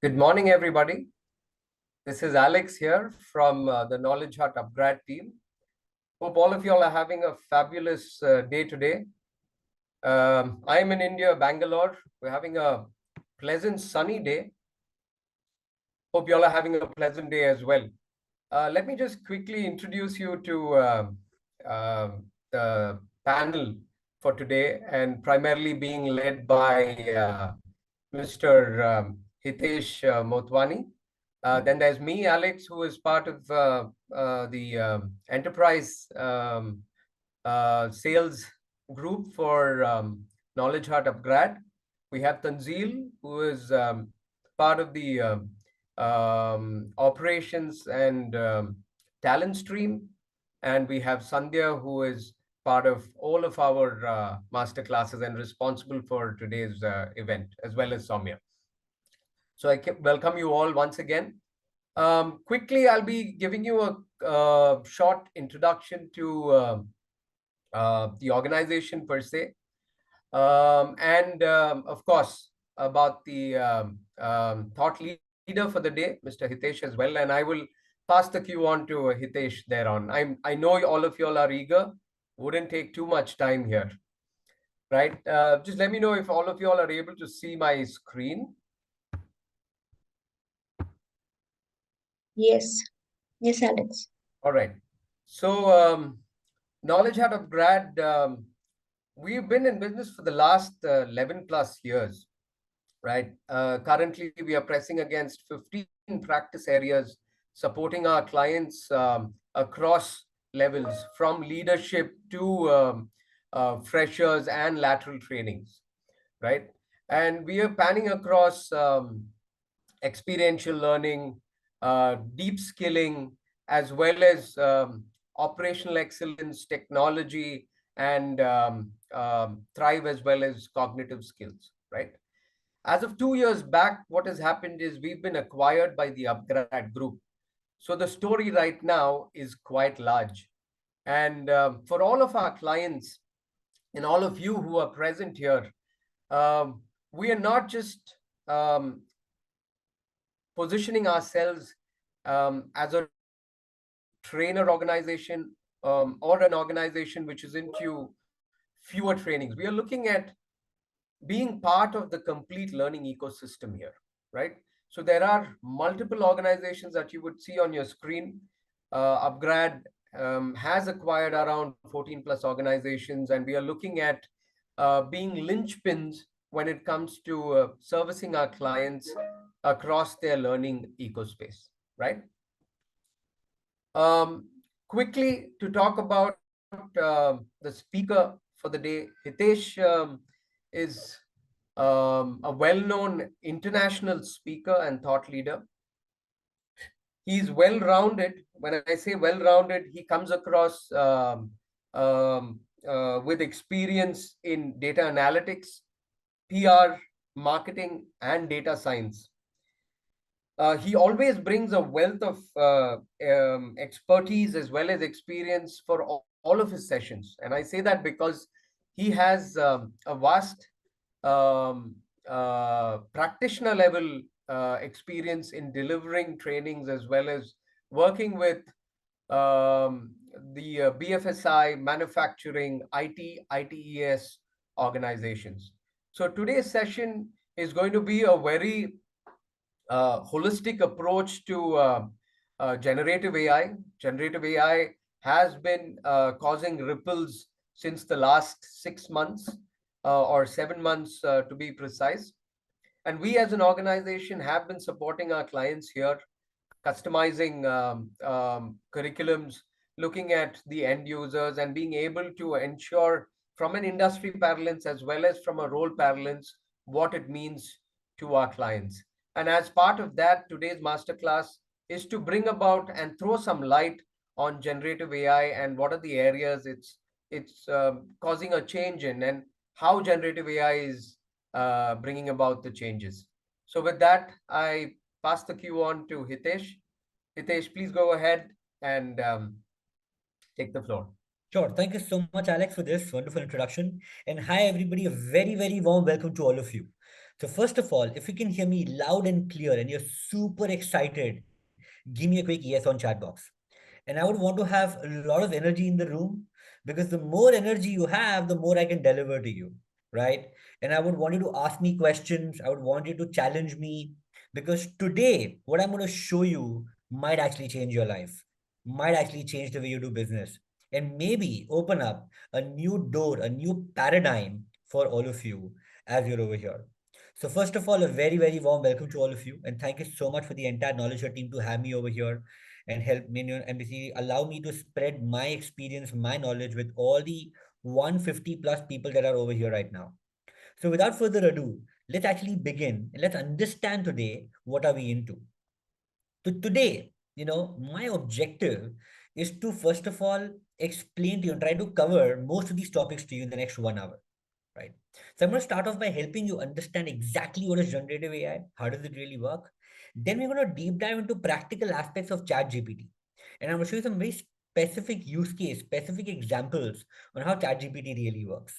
Good morning, everybody. This is Alex here from the KnowledgeHut upGrad team. Hope all of you all are having a fabulous day today. I'm in India, Bangalore. We're having a pleasant sunny day. Hope you all are having a pleasant day as well. Let me just quickly introduce you to the panel for today, and primarily being led by Mr. Hitesh Motwani. Then there's me, Alex, who is part of the enterprise sales group for KnowledgeHut upGrad. We have Tanzil, who is part of the operations and talent stream. And we have Sandhya, who is part of all of our master classes and responsible for today's event, as well as Soumya. So I welcome you all once again. Quickly, I'll be giving you a short introduction to the organization per se, and of course, about the thought leader for the day, Mr. Hitesh, as well. And I will pass the cue on to Hitesh thereon. I know all of you all are eager. Wouldn't take too much time here, right? Just let me know if all of you all are able to see my screen. Yes. Yes, Alex. All right. So KnowledgeHut upGrad, we've been in business for the last 11 plus years, right? Currently, we are pressing against 15 practice areas, supporting our clients across levels, from leadership to freshers and lateral trainings, right? And we are panning across experiential learning, deep skilling, as well as operational excellence, technology, and thrive, as well as cognitive skills, right? As of 2 years back, what has happened is we've been acquired by the upGrad group. So the story right now is quite large. And for all of our clients and all of you who are present here, we are not just positioning ourselves as a trainer organization or an organization which is into fewer trainings. We are looking at being part of the complete learning ecosystem here, right? So there are multiple organizations that you would see on your screen. upGrad has acquired around 14 plus organizations, and we are looking at being linchpins when it comes to servicing our clients across their learning ecospace, right? Quickly to talk about the speaker for the day, Hitesh is a well-known international speaker and thought leader. He's well-rounded. When I say well-rounded, he comes across with experience in data analytics, PR, marketing, and data science. He always brings a wealth of expertise as well as experience for all of his sessions. And I say that because he has a vast practitioner level experience in delivering trainings, as well as working with the BFSI, manufacturing, IT, ITES organizations. So today's session is going to be a very holistic approach to generative AI. Generative AI has been causing ripples since the last 6 months or 7 months to be precise. And we as an organization have been supporting our clients here, customizing curriculums, looking at the end users, and being able to ensure from an industry parlance as well as from a role parlance what it means to our clients. And as part of that, today's masterclass is to bring about and throw some light on generative AI and what are the areas it's causing a change in, and how generative AI is bringing about the changes. So with that, I pass the cue on to Hitesh. Hitesh, please go ahead and take the floor. Sure. Thank you so much, Alex, for this wonderful introduction. And hi, everybody. A very, very warm welcome to all of you. So first of all, if you can hear me loud and clear and you're super excited, give me a quick yes on chat box. And I would want to have a lot of energy in the room, because the more energy you have, the more I can deliver to you, right? And I would want you to ask me questions. I would want you to challenge me, because today, what I'm going to show you might actually change your life, might actually change the way you do business, and maybe open up a new door, a new paradigm for all of you as you're over here. So first of all, a very, very warm welcome to all of you. And thank you so much for the entire KnowledgeHut team to have me over here and help me, and basically allow me to spread my experience, my knowledge with all the 150 plus people that are over here right now. So without further ado, let's actually begin and let's understand today what are we into. So today, my objective is to first of all explain to you and try to cover most of these topics to you in the next 1 hour, right? So I'm going to start off by helping you understand exactly what is generative AI, how does it really work. Then we're going to deep dive into practical aspects of ChatGPT, and I'm going to show you some very specific use case, specific examples on how ChatGPT really works.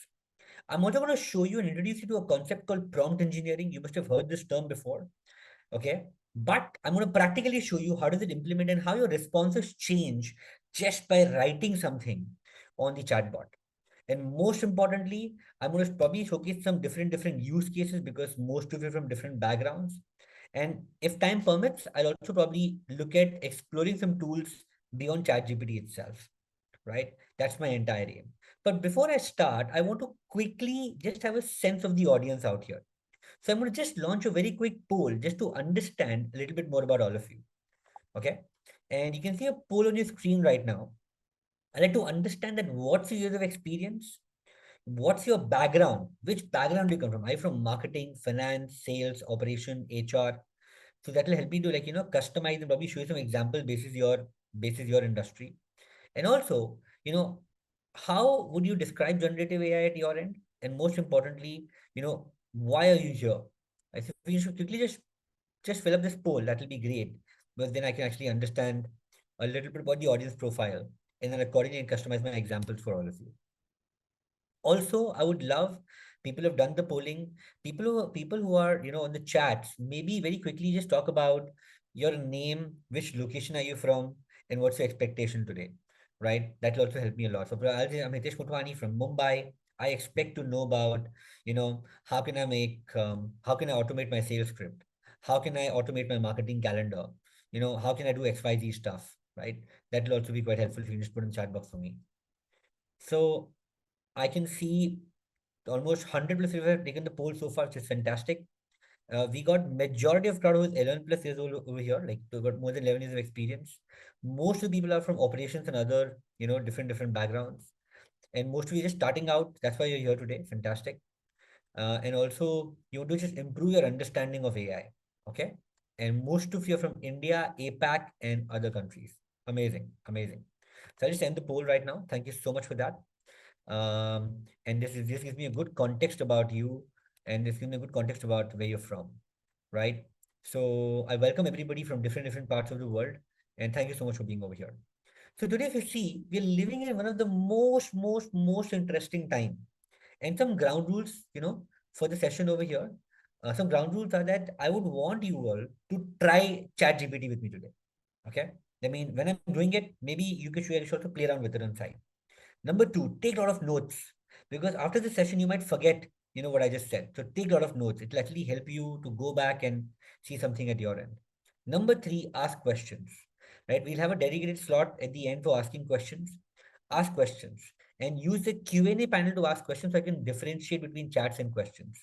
I'm also going to show you and introduce you to a concept called prompt engineering. You must have heard this term before, okay? But I'm going to practically show you how does it implement and how your responses change just by writing something on the chatbot. And most importantly, I'm going to probably showcase some different use cases, because most of you are from different backgrounds. And if time permits, I'll also probably look at exploring some tools beyond ChatGPT itself, right? That's my entire aim. But before I start, I want to quickly just have a sense of the audience out here. So I'm going to just launch a very quick poll just to understand a little bit more about all of you. Okay. And you can see a poll on your screen right now. I'd like to understand that what's your years of experience? What's your background? Which background do you come from? Are you from marketing, finance, sales, operation, HR? So that will help me to customize and probably show you some example basis your industry. And also, how would you describe generative AI at your end? And most importantly, why are you here? I think we should quickly just fill up this poll. That will be great, because then I can actually understand a little bit about the audience profile, and then accordingly customize my examples for all of you. Also, I would love people who have done the polling, people who are on the chats, maybe very quickly just talk about your name, which location are you from, and what's your expectation today, right? That will also help me a lot. So I'll say I'm Hitesh Motwani from Mumbai. I expect to know about, how can I automate my sales script? How can I automate my marketing calendar? How can I do XYZ stuff, right? That will also be quite helpful if you can just put in the chat box for me. So I can see almost 100 plus people have taken the poll so far, which is fantastic. We got majority of crowd who is 11 plus years old over here, like we got more than 11 years of experience. Most of the people are from operations and other, different backgrounds. And most of you just starting out. That's why you're here today. Fantastic. And also, you want to just improve your understanding of AI. Okay. And most of you are from India, APAC, and other countries. Amazing. Amazing. So I'll just end the poll right now. Thank you so much for that. And this gives me a good context about you, and this gives me a good context about where you're from, right? So I welcome everybody from different parts of the world, and thank you so much for being over here. So today, if you see, we're living in one of the most interesting time, and some ground rules, for the session over here. Some ground rules are that I would want you all to try ChatGPT with me today. Okay. I mean, when I'm doing it, maybe you should also play around with it on side. Number two, take a lot of notes, because after the session you might forget, what I just said. So take a lot of notes. It'll actually help you to go back and see something at your end. Number three, ask questions. Right? We'll have a dedicated slot at the end for asking questions. Ask questions and use the Q&A panel to ask questions, so I can differentiate between chats and questions.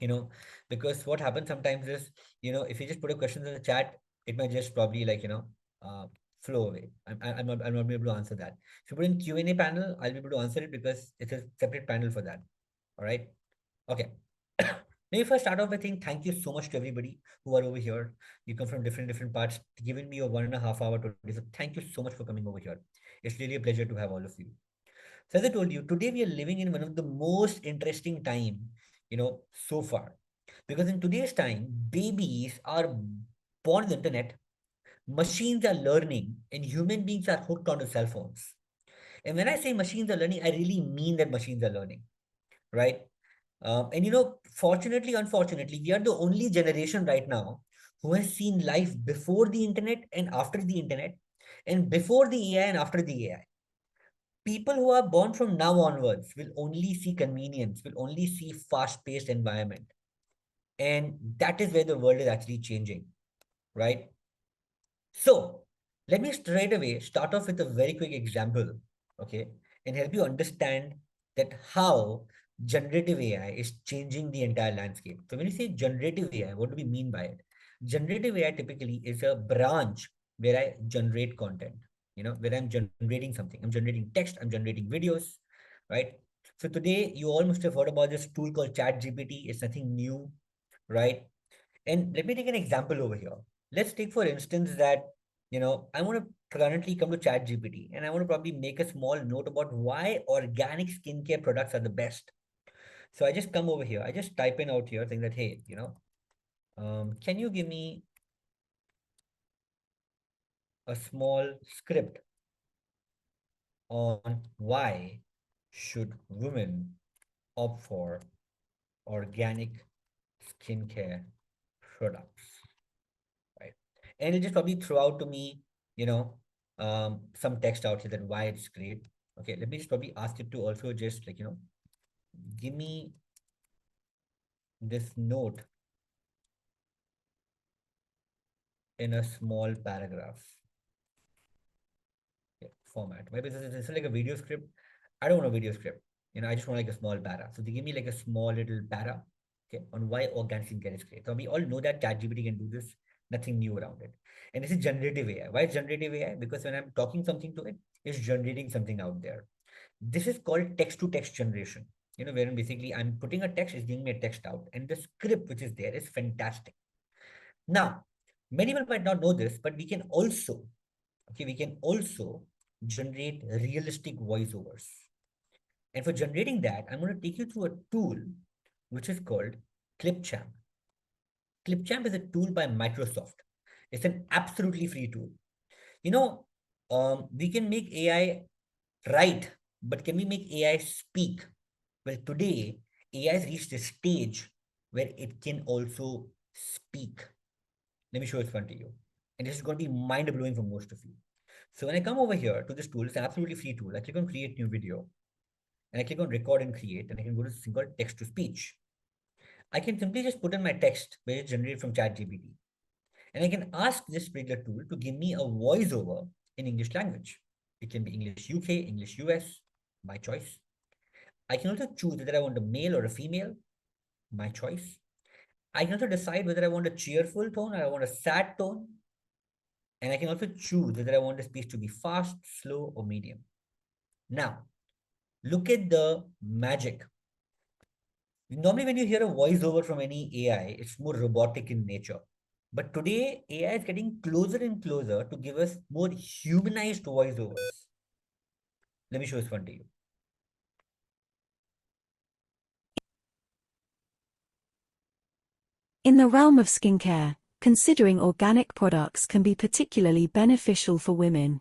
you know because what happens sometimes is, if you just put a question in the chat, it might just probably uh, flow away. I'm not able to answer that. If you put in Q&A panel, I'll be able to answer it, because it's a separate panel for that. All right. Okay. Now, if I start off by saying thank you so much to everybody who are over here. You come from different parts, giving me a 1.5 hour today. So thank you so much for coming over here. It's really a pleasure to have all of you. So as I told you, today we are living in one of the most interesting time, so far. Because in today's time, babies are born on the internet, machines are learning, and human beings are hooked onto cell phones. And when I say machines are learning, I really mean that machines are learning, right? And fortunately, unfortunately, we are the only generation right now who has seen life before the internet and after the internet, and before the AI and after the AI. People who are born from now onwards will only see convenience, will only see fast-paced environment. And that is where the world is actually changing, right? So let me straight away start off with a very quick example, okay, and help you understand that how generative AI is changing the entire landscape. So when you say generative AI, what do we mean by it? Generative AI typically is a branch where I generate content, where I'm generating something. I'm generating text, I'm generating videos, right? So today you all must have heard about this tool called ChatGPT. It's nothing new, right? And let me take an example over here. Let's take, for instance, that, I want to currently come to ChatGPT and I want to probably make a small note about why organic skincare products are the best. So I just come over here. I just type in out here saying that, hey, can you give me a small script on why should women opt for organic skincare products? Right? And it'll just probably throw out to me, you know, some text out here that why it's great. Okay, let me just probably ask it to also just like, give me this note in a small paragraph. Okay, format. Maybe this is like a video script. I don't want a video script. I just want like a small para. So they give me like a small little para, okay, on why organic skincare is great. So we all know that ChatGPT can do this, nothing new around it. And this is generative AI. Why is generative AI? Because when I'm talking something to it, it's generating something out there. This is called text to text generation. Wherein basically I'm putting a text, it's giving me a text out, and the script which is there is fantastic. Now, many people might not know this, but we can also generate realistic voiceovers. And for generating that, I'm going to take you through a tool which is called Clipchamp. Clipchamp is a tool by Microsoft. It's an absolutely free tool. You know, we can make AI write, but can we make AI speak? Well, today, AI has reached a stage where it can also speak. Let me show this one to you. And this is going to be mind blowing for most of you. So when I come over here to this tool, it's an absolutely free tool. I click on create new video and I click on record and create, and I can go to this thing called text to speech. I can simply just put in my text where it's generated from ChatGPT. And I can ask this particular tool to give me a voiceover in English language. It can be English UK, English US, my choice. I can also choose whether I want a male or a female, my choice. I can also decide whether I want a cheerful tone or I want a sad tone. And I can also choose whether I want the speech to be fast, slow, or medium. Now, look at the magic. Normally, when you hear a voiceover from any AI, it's more robotic in nature. But today, AI is getting closer and closer to give us more humanized voiceovers. Let me show this one to you. In the realm of skincare, considering organic products can be particularly beneficial for women.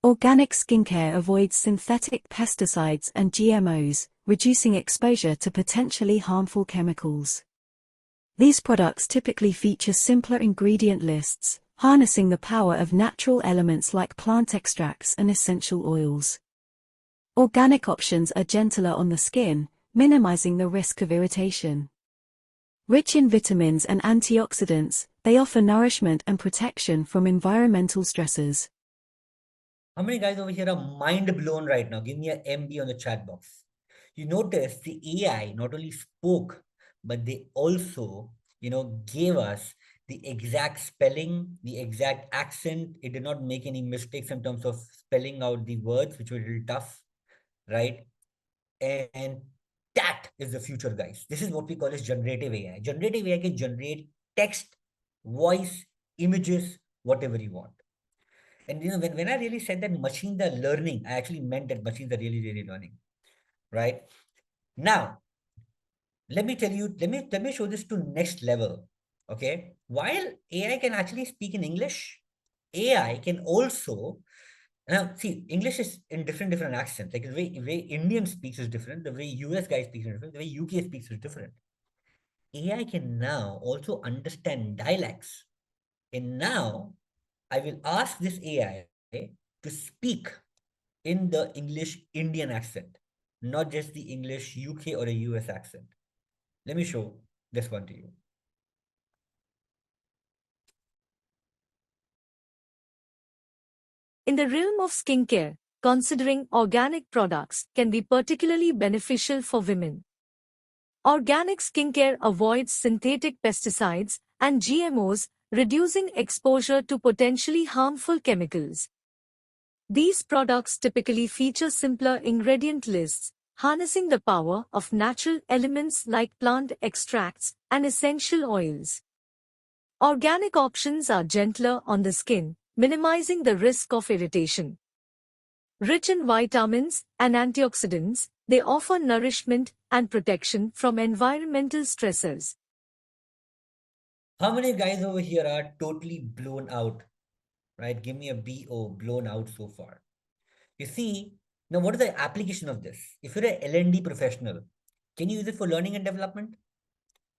Organic skincare avoids synthetic pesticides and GMOs, reducing exposure to potentially harmful chemicals. These products typically feature simpler ingredient lists, harnessing the power of natural elements like plant extracts and essential oils. Organic options are gentler on the skin, minimizing the risk of irritation. Rich in vitamins and antioxidants, they offer nourishment and protection from environmental stressors. How many guys over here are mind blown right now? Give me a MB on the chat box. You notice the AI not only spoke, but they also, gave us the exact spelling, the exact accent. It did not make any mistakes in terms of spelling out the words, which were a little tough, right? And that is the future, guys. This is what we call as generative AI. Generative AI can generate text, voice, images, whatever you want. And when I really said that machines are learning, I actually meant that machines are really, really learning. Right? Now, let me tell you, let me show this to next level. Okay. While AI can actually speak in English, AI can also now see English is in different accents. Like the way Indian speaks is different, the way US guy speaks is different, the way UK speaks is different. AI can now also understand dialects. And now I will ask this AI to speak in the English Indian accent, not just the English UK or a US accent. Let me show this one to you. In the realm of skincare, considering organic products can be particularly beneficial for women. Organic skincare avoids synthetic pesticides and GMOs, reducing exposure to potentially harmful chemicals. These products typically feature simpler ingredient lists, harnessing the power of natural elements like plant extracts and essential oils. Organic options are gentler on the skin, minimizing the risk of irritation. Rich in vitamins and antioxidants, they offer nourishment and protection from environmental stressors. How many guys over here are totally blown out? Right? Give me a BO, blown out so far. You see, now what is the application of this? If you're an L&D professional, can you use it for learning and development?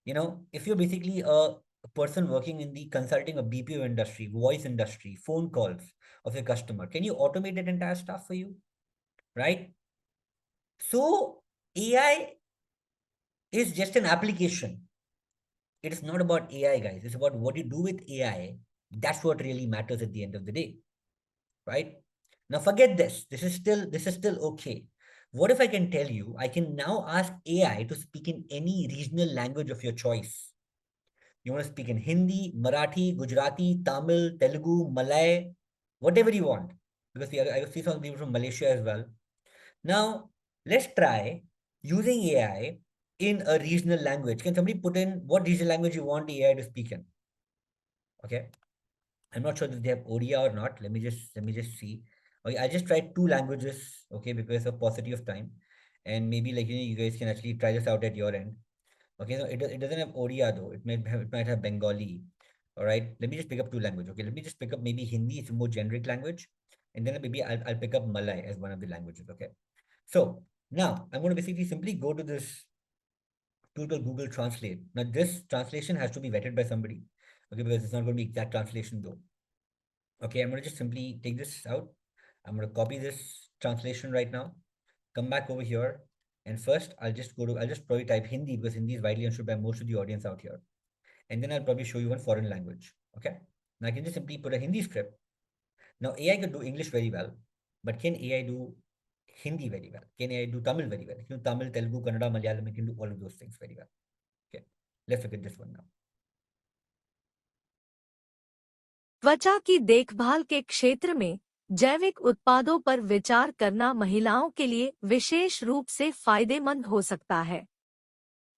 If you're basically a person working in the consulting or BPO industry, voice industry, phone calls of your customer, can you automate that entire stuff for you? Right? So AI is just an application. It is not about AI, guys. It's about what you do with AI. That's what really matters at the end of the day. Right? Now forget this. This is still okay. What if I can tell you, I can now ask AI to speak in any regional language of your choice? You want to speak in Hindi, Marathi, Gujarati, Tamil, Telugu, Malay, whatever you want. Because I see some people from Malaysia as well. Now, let's try using AI in a regional language. Can somebody put in what regional language you want the AI to speak in? Okay. I'm not sure if they have Odia or not. Let me just see. Okay, I just tried 2 languages, okay, because of paucity of time. And maybe you guys can actually try this out at your end. Okay, no, it doesn't have Odia though. It might have Bengali. All right. Let me just pick up 2 languages. Okay, let me just pick up maybe Hindi. It's a more generic language, and then maybe I'll pick up Malay as one of the languages. Okay. So now I'm going to basically simply go to this tool called Google Translate. Now this translation has to be vetted by somebody. Okay, because it's not going to be exact translation though. Okay, I'm going to just simply take this out. I'm going to copy this translation right now. Come back over here. And first, I'll just probably type Hindi because Hindi is widely understood by most of the audience out here. And then I'll probably show you one foreign language. Okay. Now I can just simply put a Hindi script. Now AI can do English very well, but can AI do Hindi very well? Can AI do Tamil very well? It can do Tamil, Telugu, Kannada, Malayalam, it can do all of those things very well. Okay. Let's look at this one now. त्वचा की देखभाल के क्षेत्र में जैविक उत्पादों पर विचार करना महिलाओं के लिए विशेष रूप से फायदेमंद हो सकता है।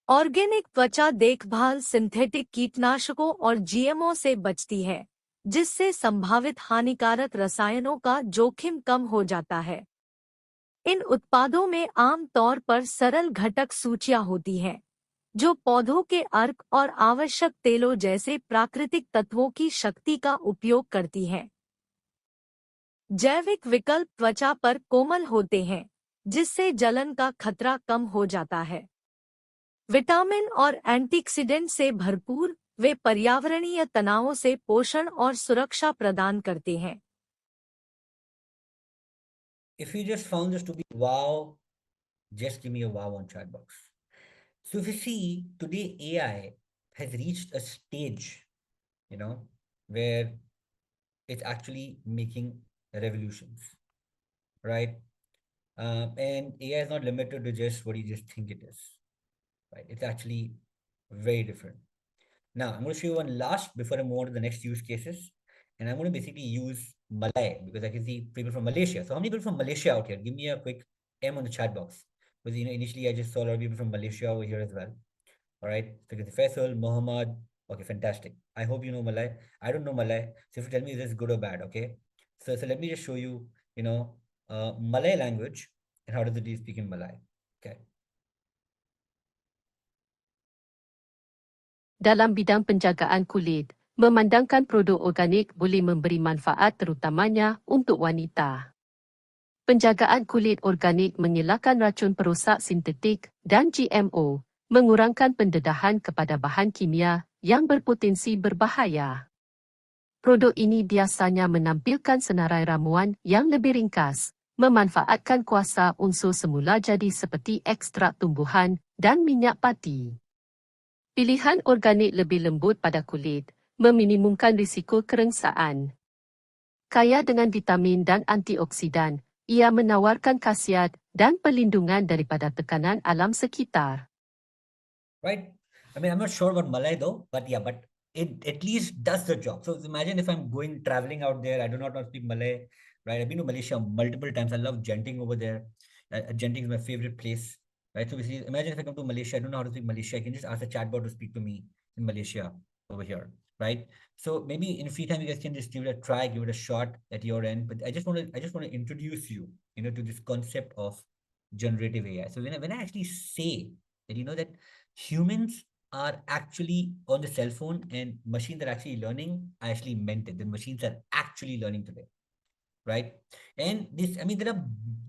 ऑर्गेनिक त्वचा देखभाल सिंथेटिक कीटनाशकों और जीएमओ से बचती है, जिससे संभावित हानिकारक रसायनों का जोखिम कम हो जाता है। इन उत्पादों में आम तौर पर सरल घटक सूचियां होती हैं, जो पौधों के अर्क और आवश्यक तेलों जैसे प्राकृतिक तत्वों की शक्ति का उपयोग करती हैं। जैविक विकल्प त्वचा पर कोमल होते हैं, जिससे जलन का खतरा कम हो जाता है। विटामिन और एंटीऑक्सीडेंट से भरपूर, वे पर्यावरणीय तनावों से पोषण और सुरक्षा प्रदान करते हैं। If you just found this to be wow, just give me a wow on chat box. So if you see today AI has reached a stage, where it's actually making revolutions, right? And AI is not limited to just what you just think it is, right? It's actually very different. Now I'm going to show you one last before I move on to the next use cases, and I'm going to basically use Malay because I can see people from Malaysia. So how many people from Malaysia out here? Give me a quick M on the chat box. Because initially I just saw a lot of people from Malaysia over here as well. All right, so Faisal, Muhammad. Okay, fantastic. I hope you know Malay. I don't know Malay, so if you tell me this is good or bad, okay? So let me just show you, Malay language and how does it speak in Malay. Okay. Dalam bidang penjagaan kulit, memandangkan produk organik boleh memberi manfaat terutamanya untuk wanita. Penjagaan kulit organik mengelakkan racun perosak sintetik dan GMO mengurangkan pendedahan kepada bahan kimia yang berpotensi berbahaya. Produk ini biasanya menampilkan senarai ramuan yang lebih ringkas, memanfaatkan kuasa unsur semula jadi seperti ekstrak tumbuhan dan minyak pati. Pilihan organik lebih lembut pada kulit, meminimumkan risiko kerengsaan. Kaya dengan vitamin dan antioksidan, ia menawarkan khasiat dan perlindungan daripada tekanan alam sekitar. Right? I mean, I'm not sure about Malay though, but yeah, but it at least does the job. So imagine if I'm going traveling out there, I do not know how to speak Malay, right? I've been to Malaysia multiple times. I love Genting over there. Genting is my favorite place, right? So basically, imagine if I come to Malaysia, I don't know how to speak Malaysia. I can just ask the chatbot to speak to me in Malaysia over here, right? So maybe in free time, you guys can just give it a try, give it a shot at your end. But I just want to introduce you, to this concept of generative AI. So when I actually say that, that humans are actually on the cell phone and machines are actually learning, I actually meant it. The machines are actually learning today, right? And this, I mean, there are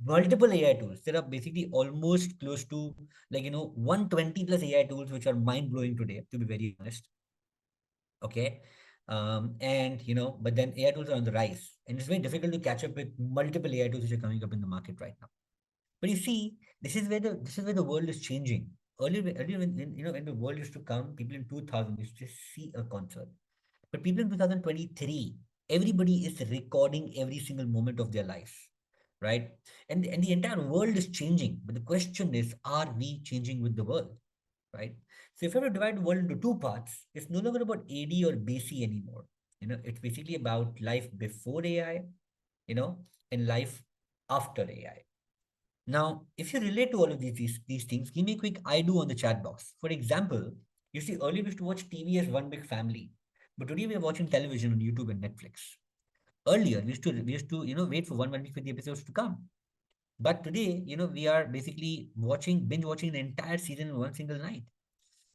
multiple AI tools. There are basically almost close to 120 plus AI tools, which are mind blowing today, to be very honest. Okay. And but then AI tools are on the rise, and it's very difficult to catch up with multiple AI tools which are coming up in the market right now. But you see, this is where the world is changing. Earlier when the world used to come, people in 2000 used to see a concert. But people in 2023, everybody is recording every single moment of their life, right? And the entire world is changing. But the question is, are we changing with the world, right? So if I were to divide the world into two parts, it's no longer about AD or BC anymore. It's basically about life before AI, and life after AI. Now, if you relate to all of these things, give me a quick I do on the chat box. For example, you see, earlier we used to watch TV as one big family, but today we are watching television on YouTube and Netflix. Earlier, we used to wait for one week for the episodes to come. But today, we are basically binge watching the entire season in one single night.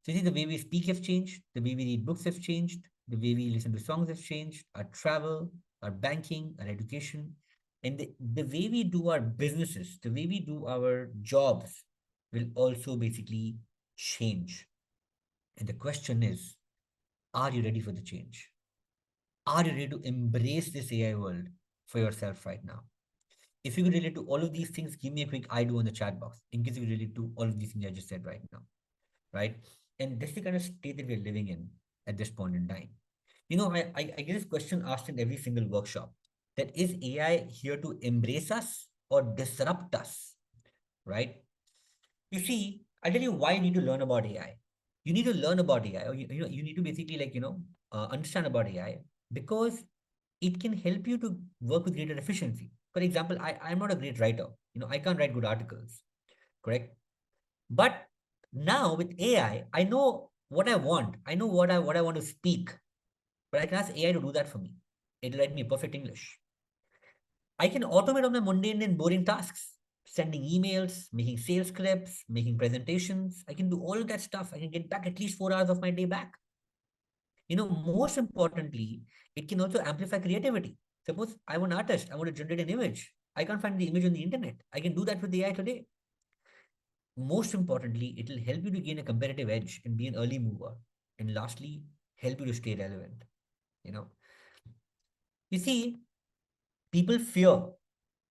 So you see, the way we speak have changed, the way we read books have changed, the way we listen to songs have changed, our travel, our banking, our education, and the way we do our businesses, the way we do our jobs will also basically change. And the question is, are you ready for the change? Are you ready to embrace this AI world for yourself right now? If you could relate to all of these things, give me a quick I do on the chat box in case you relate to all of these things I just said right now, right? And this is the kind of state that we're living in at this point in time. I get this question asked in every single workshop, that is AI here to embrace us or disrupt us, right? You see, I'll tell you why you need to learn about AI. You need to learn about AI, or you need to basically understand about AI, because it can help you to work with greater efficiency. For example, I'm not a great writer. I can't write good articles, correct? But now with AI, I know what I want. I know what I want to speak, but I can ask AI to do that for me. It'll write me perfect English. I can automate all my mundane and boring tasks, sending emails, making sales scripts, making presentations. I can do all of that stuff. I can get back at least 4 hours of my day back. Most importantly, it can also amplify creativity. Suppose I'm an artist, I want to generate an image. I can't find the image on the internet. I can do that with AI today. Most importantly, it will help you to gain a competitive edge and be an early mover. And lastly, help you to stay relevant. You know, you see, people fear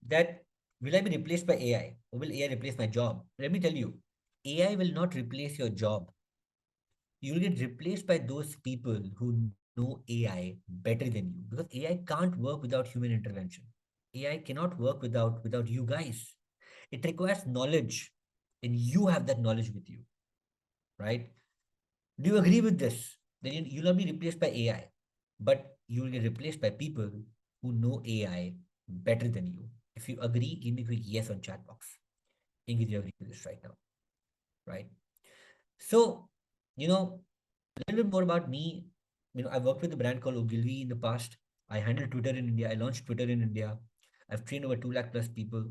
that, will I be replaced by AI or will AI replace my job? Let me tell you, AI will not replace your job. You will get replaced by those people who know AI better than you, because AI can't work without human intervention. AI cannot work without you guys. It requires knowledge, and you have that knowledge with you, right? Do you agree with this? That you'll not be replaced by AI, but you will get replaced by people who know AI better than you. If you agree, give me a quick yes on chat box. In case you agree with this right now, right? So, a little bit more about me. I worked with a brand called Ogilvy in the past. I handled Twitter in India. I launched Twitter in India. I've trained over 2 lakh plus people.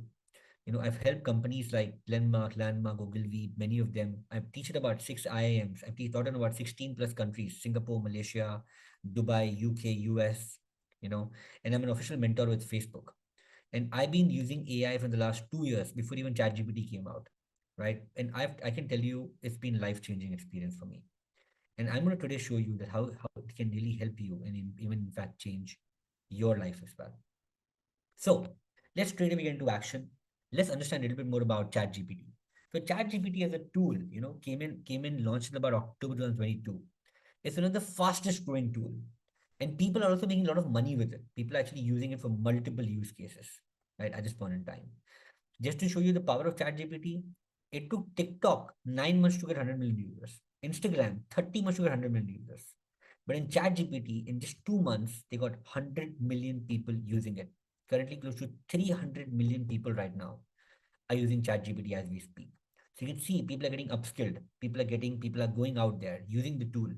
I've helped companies like Landmark, Ogilvy, many of them. I've taught about 6 IIMs. I've taught in about 16 plus countries: Singapore, Malaysia, Dubai, UK, US, and I'm an official mentor with Facebook. And I've been using AI for the last 2 years before even ChatGPT came out. right? And I can tell you it's been life-changing experience for me. And I'm going to today show you that how it can really help you and even in fact change your life as well. So let's straight away get into action. Let's understand a little bit more about ChatGPT. So ChatGPT as a tool, came in, launched in about October 2022. It's one of the fastest growing tool. And people are also making a lot of money with it. People are actually using it for multiple use cases, right, at this point in time. Just to show you the power of ChatGPT, it took TikTok 9 months to get 100 million users. Instagram 30 months to get 100 million users. But in ChatGPT, in just 2 months, they got 100 million people using it. Currently, close to 300 million people right now are using ChatGPT as we speak. So you can see people are getting upskilled. People are going out there using the tool,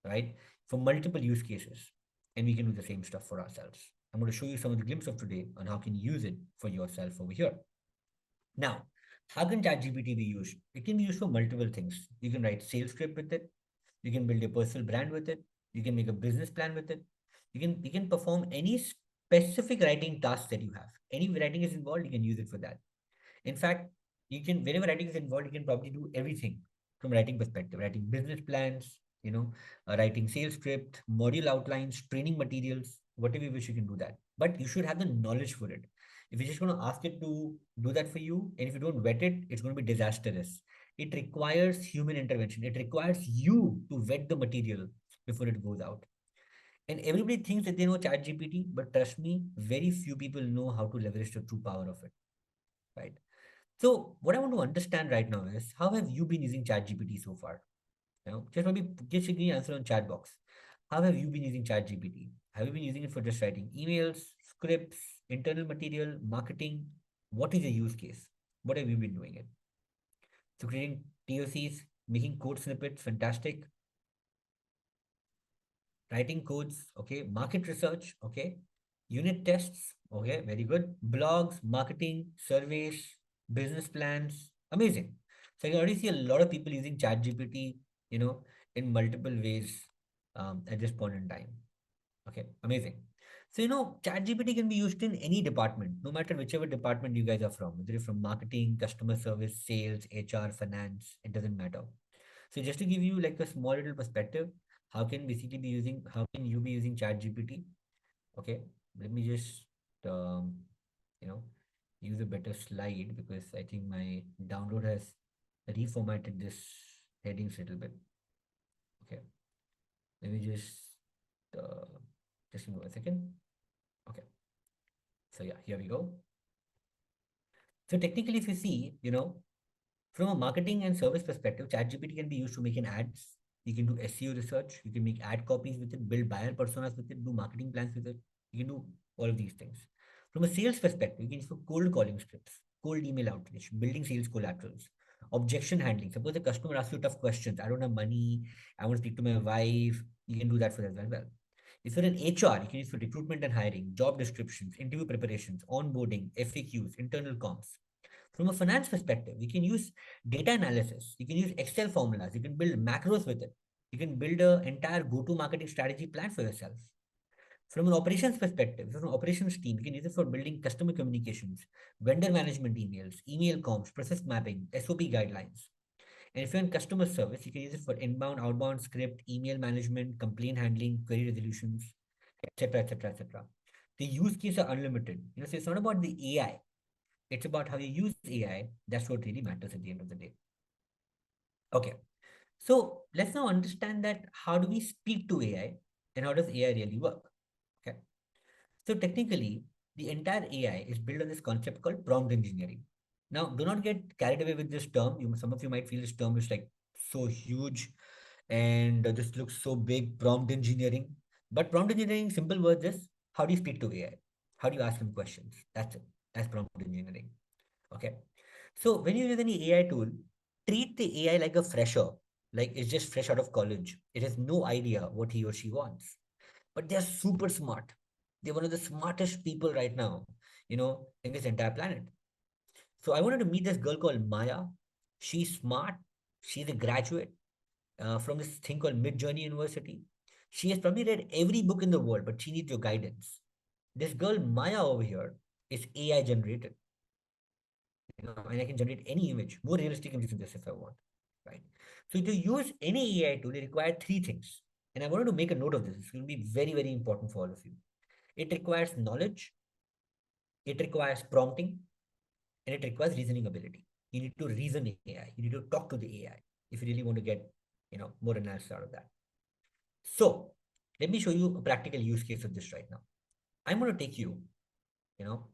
right, for multiple use cases. And we can do the same stuff for ourselves. I'm going to show you some of the glimpse of today on how you can use it for yourself over here. Now, how can ChatGPT be used? It can be used for multiple things. You can write sales script with it. You can build a personal brand with it. You can make a business plan with it. You can perform any specific writing task that you have. Any writing is involved, you can use it for that. In fact, whenever writing is involved, you can probably do everything from writing perspective, writing business plans, writing sales script, module outlines, training materials, whatever you wish, you can do that. But you should have the knowledge for it. If you're just going to ask it to do that for you, and if you don't vet it, it's going to be disastrous. It requires human intervention. It requires you to vet the material before it goes out. And everybody thinks that they know ChatGPT, but trust me, very few people know how to leverage the true power of it, right? So what I want to understand right now is how have you been using ChatGPT so far? Just maybe just give me an answer on chat box. How have you been using ChatGPT? Have you been using it for just writing emails, scripts, internal material, marketing? What is your use case? What have you been doing it? So creating TOCs, making code snippets, fantastic. Writing codes, okay. Market research, okay. Unit tests, okay, very good. Blogs, marketing, surveys, business plans, amazing. So I can already see a lot of people using ChatGPT, you know, in multiple ways at this point in time. Okay, amazing. So, ChatGPT can be used in any department, no matter whichever department you guys are from, whether you're from marketing, customer service, sales, HR, finance, it doesn't matter. So just to give you like a small little perspective, how can you be using ChatGPT? Okay, let me just um, you know use a better slide because I think my download has reformatted this headings a little bit. Okay, let me uh, just give me 1 second. Okay, so yeah, here we go. So technically, if you see, from a marketing and service perspective, ChatGPT can be used to make an ads. You can do SEO research. You can make ad copies with it, build buyer personas with it, do marketing plans with it. You can do all of these things. From a sales perspective, you can use for cold calling scripts, cold email outreach, building sales collaterals, objection handling. Suppose the customer asks you tough questions. I don't have money. I want to speak to my wife. You can do that for as well. If you're in HR, you can use for recruitment and hiring, job descriptions, interview preparations, onboarding, FAQs, internal comms. From a finance perspective, you can use data analysis. You can use Excel formulas. You can build macros with it. You can build an entire go-to marketing strategy plan for yourself. From an operations perspective, from an operations team, you can use it for building customer communications, vendor management emails, email comms, process mapping, SOP guidelines. And if you're in customer service, you can use it for inbound, outbound script, email management, complaint handling, query resolutions, etc., etc., etc. The use cases are unlimited. So it's not about the AI. It's about how you use AI. That's what really matters at the end of the day. Okay. So let's now understand that how do we speak to AI and how does AI really work? Okay. So technically, the entire AI is built on this concept called prompt engineering. Now, do not get carried away with this term. Some of you might feel this term is like so huge and this looks so big, prompt engineering. But prompt engineering, simple words is how do you speak to AI? How do you ask him questions? That's it. That's prompt engineering. Okay. So when you use any AI tool, treat the AI like a fresher, like it's just fresh out of college. It has no idea what he or she wants, but they're super smart. They're one of the smartest people right now, in this entire planet. So I wanted to meet this girl called Maya. She's smart. She's a graduate from this thing called Mid Journey University. She has probably read every book in the world, but she needs your guidance. This girl Maya over here is AI generated. and I can generate any image, more realistic images than this if I want, right? So to use any AI tool, it requires three things. And I wanted to make a note of this. It's going to be very, very important for all of you. It requires knowledge, it requires prompting, and it requires reasoning ability. You need to reason AI. You need to talk to the AI if you really want to get, more analysis out of that. So let me show you a practical use case of this right now. I'm going to take you, you know,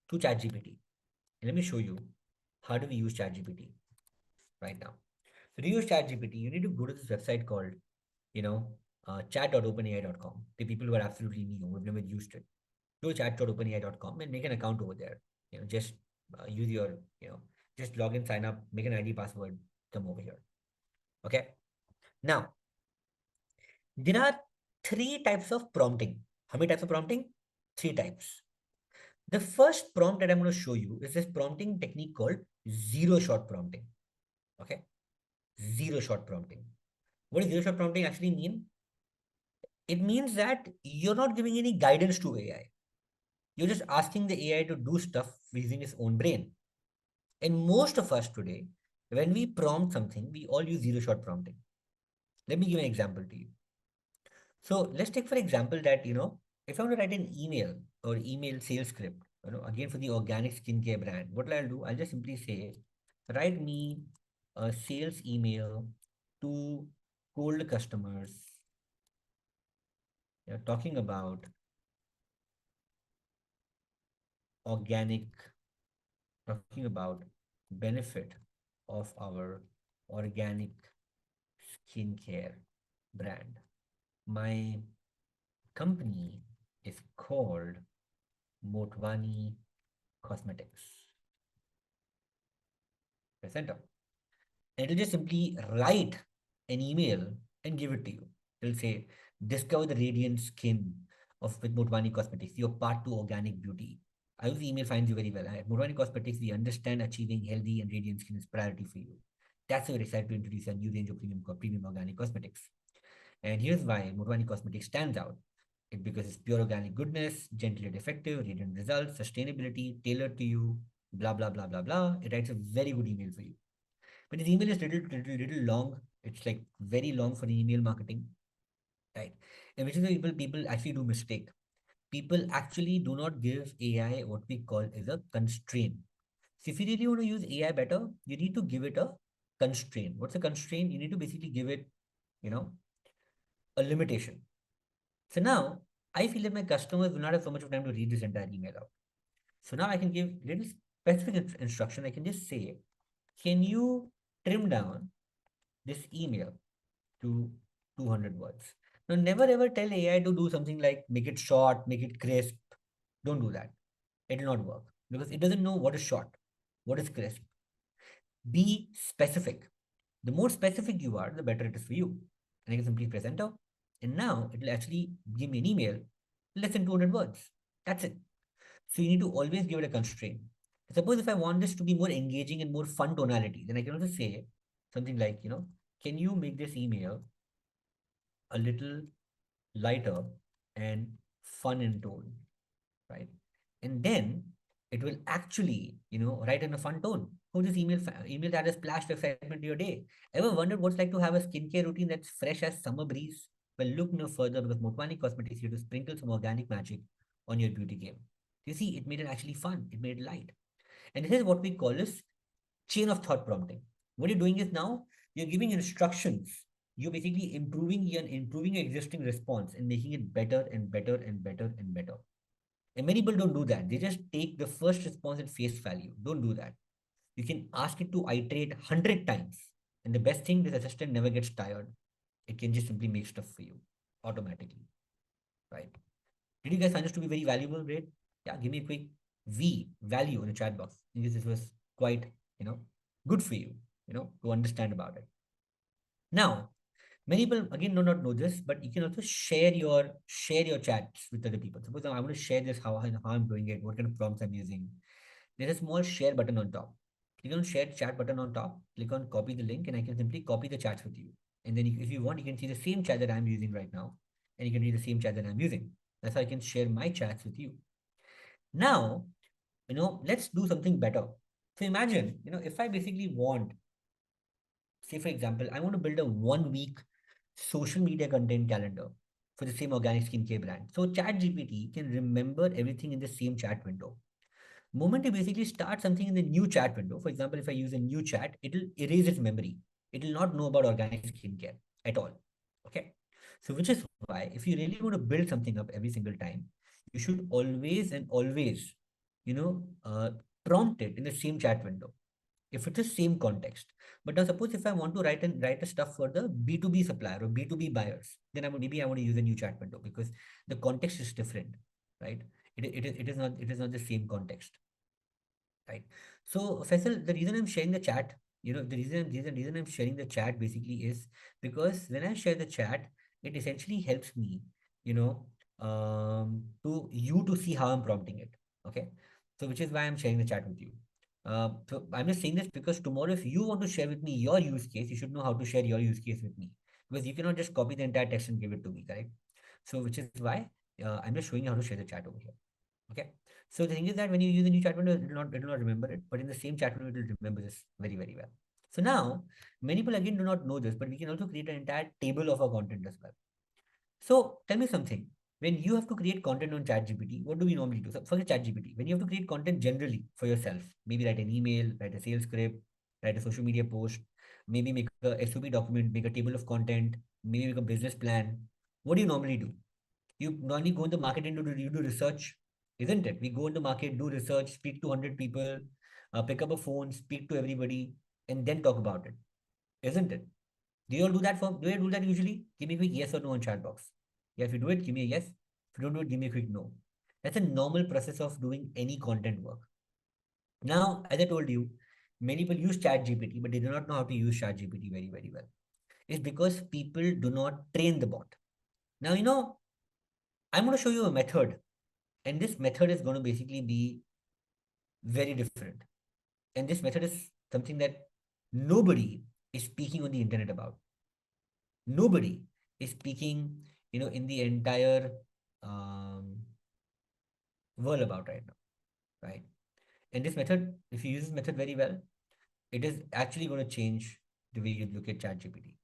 to ChatGPT. And let me show you how do we use ChatGPT right now. So to use ChatGPT, you need to go to this website called, chat.openai.com. The people who are absolutely new, who have never used it. Go to chat.openai.com and make an account over there. Just use your, just log in, sign up, make an ID password, come over here. Okay. Now, there are three types of prompting. How many types of prompting? Three types. The first prompt that I'm going to show you is this prompting technique called zero shot prompting. Okay. Zero shot prompting. What does zero shot prompting actually mean? It means that you're not giving any guidance to AI. You're just asking the AI to do stuff using its own brain. And most of us today, when we prompt something, we all use zero shot prompting. Let me give an example to you. So let's take for example that, if I want to write an email or email sales script, again for the organic skincare brand, what I'll do, I'll just simply say, write me a sales email to cold customers, talking about organic, talking about benefit of our organic skincare brand. My company is called Motwani Cosmetics. Press enter. And it'll just simply write an email and give it to you. It'll say, discover the radiant skin of with Motwani Cosmetics, your part to organic beauty. I hope the email finds you very well. At Motwani Cosmetics, we understand achieving healthy and radiant skin is priority for you. That's why we're excited to introduce a new range of premium organic cosmetics. And here's why Motwani Cosmetics stands out. Because it's pure organic goodness, gentle and effective, radiant results, sustainability, tailored to you, blah, blah, blah, blah, blah. It writes a very good email for you. But the email is little long. It's like very long for email marketing, right? And which is why people actually do mistake. People actually do not give AI what we call as a constraint. So if you really want to use AI better, you need to give it a constraint. What's a constraint? You need to basically give it, a limitation. So now I feel that my customers will not have so much of time to read this entire email out. So now I can give little specific instruction. I can just say, can you trim down this email to 200 words? Now, never ever tell AI to do something like make it short, make it crisp. Don't do that. It will not work because it doesn't know what is short, what is crisp. Be specific. The more specific you are, the better it is for you. And I can simply press enter. And now it will actually give me an email less than 200 words. That's it. So you need to always give it a constraint. Suppose if I want this to be more engaging and more fun tonality, then I can also say something like, can you make this email a little lighter and fun in tone, right? And then it will actually, write in a fun tone. Oh, this email that has splashed excitement to your day. Ever wondered what's like to have a skincare routine that's fresh as summer breeze? Well, look no further because Motwani Cosmetics here to sprinkle some organic magic on your beauty game. You see, it made it actually fun. It made it light. And this is what we call as chain of thought prompting. What you're doing is now you're giving instructions. You're basically improving your existing response and making it better and better and better and better. And many people don't do that. They just take the first response at face value. Don't do that. You can ask it to iterate 100 times. And the best thing, this assistant never gets tired. It can just simply make stuff for you automatically. Right? Did you guys find this to be very valuable, Great? Yeah, give me a quick V value in the chat box. Because this was quite, good for you, to understand about it. Now, many people again do not know this, but you can also share your chats with other people. Suppose I want to share this how I'm doing it, what kind of prompts I'm using. There's a small share button on top. Click on share chat button on top. Click on copy the link, and I can simply copy the chats with you. And then if you want, you can see the same chat that I'm using right now, and you can read the same chat that I'm using. That's how I can share my chats with you. Now, let's do something better. So imagine, if I basically want, say for example, I want to build a 1 week social media content calendar for the same organic skincare brand. So ChatGPT can remember everything in the same chat window. Moment you basically start something in the new chat window, for example, if I use a new chat, it'll erase its memory. It will not know about organic skincare at all. Okay. So which is why if you really want to build something up every single time, you should always and always, you know, uh, prompt it in the same chat window if it's the same context. But now suppose if I want to write a stuff for the B2B supplier or B2B buyers, then maybe I want to use a new chat window because the context is different, right? It is not the same context, right? So Faisal, the reason I'm sharing the chat, the reason I'm sharing the chat basically is because when I share the chat, it essentially helps me, you know, to you to see how I'm prompting it. Okay. So which is why I'm sharing the chat with you. So I'm just saying this because tomorrow, if you want to share with me your use case, you should know how to share your use case with me because you cannot just copy the entire text and give it to me, correct? So which is why I'm just showing you how to share the chat over here. Okay. So the thing is that when you use a new chat window, it will not remember it, but in the same chat window, it will remember this very, very well. So now, many people again do not know this, but we can also create an entire table of our content as well. So tell me something. When you have to create content on ChatGPT, what do we normally do? So for the ChatGPT, when you have to create content generally for yourself, maybe write an email, write a sales script, write a social media post, maybe make a SOP document, make a table of content, maybe make a business plan. What do you normally do? You normally go in the market and you do research, isn't it? We go in the market, do research, speak to 100 people, pick up a phone, speak to everybody, and then talk about it, isn't it? Do you do that usually? Give me a quick yes or no on chat box. Yeah, if you do it, give me a yes. If you don't do it, give me a quick no. That's a normal process of doing any content work. Now, as I told you, many people use chat GPT, but they do not know how to use chat GPT very, very well. It's because people do not train the bot. Now, I'm going to show you a method, and this method is going to basically be very different. And this method is something that nobody is speaking on the internet about. Nobody is speaking, in the entire um, world about right now, right? And this method, if you use this method very well, it is actually going to change the way you look at ChatGPT.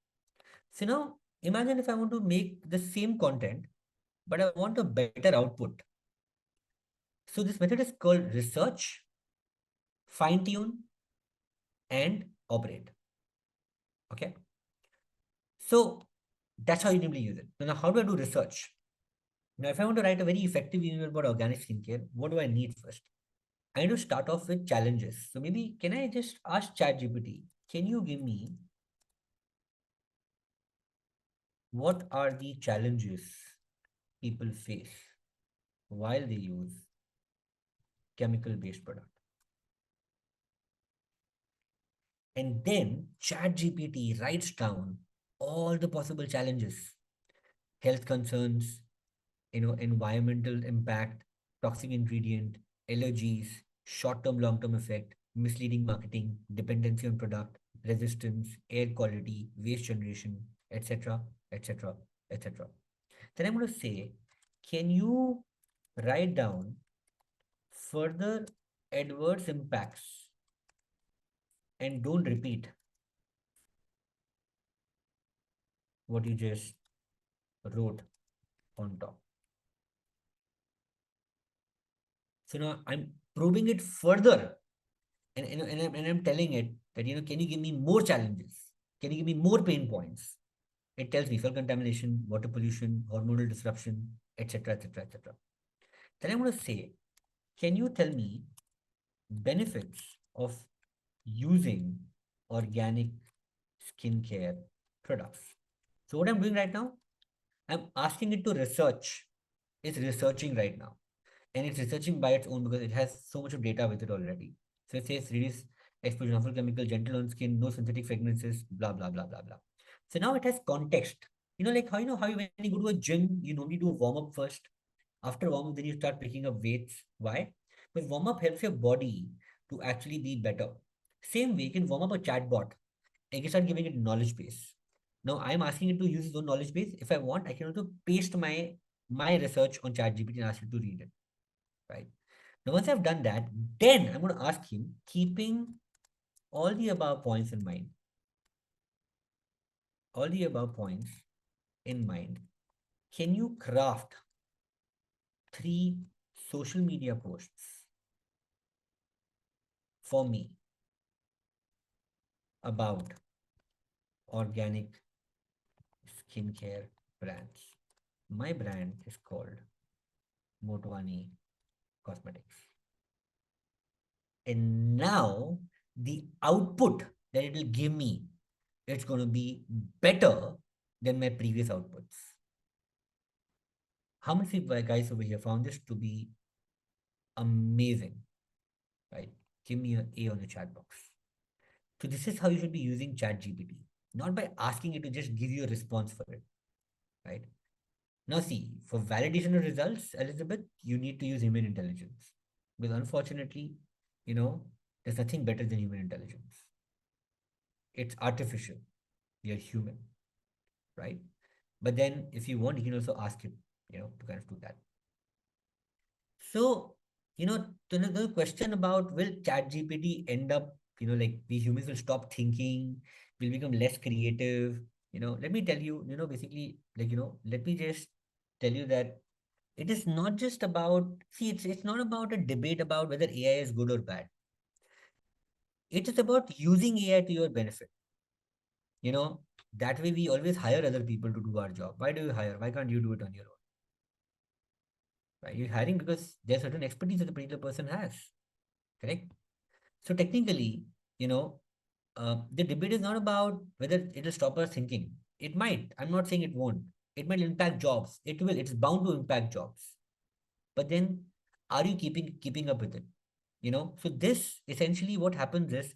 So now, imagine if I want to make the same content, but I want a better output. So this method is called research, fine tune, and operate. Okay. So that's how you normally use it. Now, how do I do research? Now, if I want to write a very effective email about organic skincare, what do I need first? I need to start off with challenges. So maybe can I just ask ChatGPT, can you give me what are the challenges people face while they use chemical-based product? And then ChatGPT writes down all the possible challenges, health concerns, environmental impact, toxic ingredient, allergies, short-term, long-term effect, misleading marketing, dependency on product, resistance, air quality, waste generation, etc., etc., etc. Then I'm going to say, can you write down further adverse impacts and don't repeat what you just wrote on top. So now I'm probing it further and I'm telling it that, can you give me more challenges? Can you give me more pain points? It tells me soil contamination, water pollution, hormonal disruption, etc., etc., etc. Then I'm going to say, can you tell me benefits of using organic skincare products? So what I'm doing right now, I'm asking it to research. It's researching right now. And it's researching by its own because it has so much of data with it already. So it says reduce exposure to harmful chemical, gentle on skin, no synthetic fragrances, blah blah blah blah blah. So now it has context. Like how when you go to a gym, you normally do a warm up first. After warm up, then you start picking up weights. Why? Because warm up helps your body to actually be better. Same way, you can warm up a chatbot and you can start giving it knowledge base. Now I'm asking it to use its own knowledge base. If I want, I can also paste my research on ChatGPT and ask it to read it, right? Now, once I've done that, then I'm going to ask him, keeping all the above points in mind, all the above points in mind, can you craft 3 social media posts for me about organic skincare brands? My brand is called Motwani Cosmetics. And now the output that it will give me, it's going to be better than my previous outputs. How many of you guys over here found this to be amazing? Right? Give me an A on the chat box. So this is how you should be using ChatGPT, not by asking it to just give you a response for it, right? Now see, for validation of results, Elizabeth, you need to use human intelligence. Because unfortunately, you know, there's nothing better than human intelligence. It's artificial. We are human, right? But then if you want, you can also ask him, to kind of do that. So, the question about will ChatGPT end up, like we humans will stop thinking, will become less creative. Let me tell you, basically, let me just tell you that it is not just about, see, it's not about a debate about whether AI is good or bad. It is about using AI to your benefit. That way we always hire other people to do our job. Why do you hire? Why can't you do it on your own? Right? You're hiring because there's certain expertise that the particular person has. Correct? So technically, the debate is not about whether it will stop us thinking. It might. I'm not saying it won't. It might impact jobs. It will. It's bound to impact jobs. But then, are you keeping up with it? So this essentially what happens is,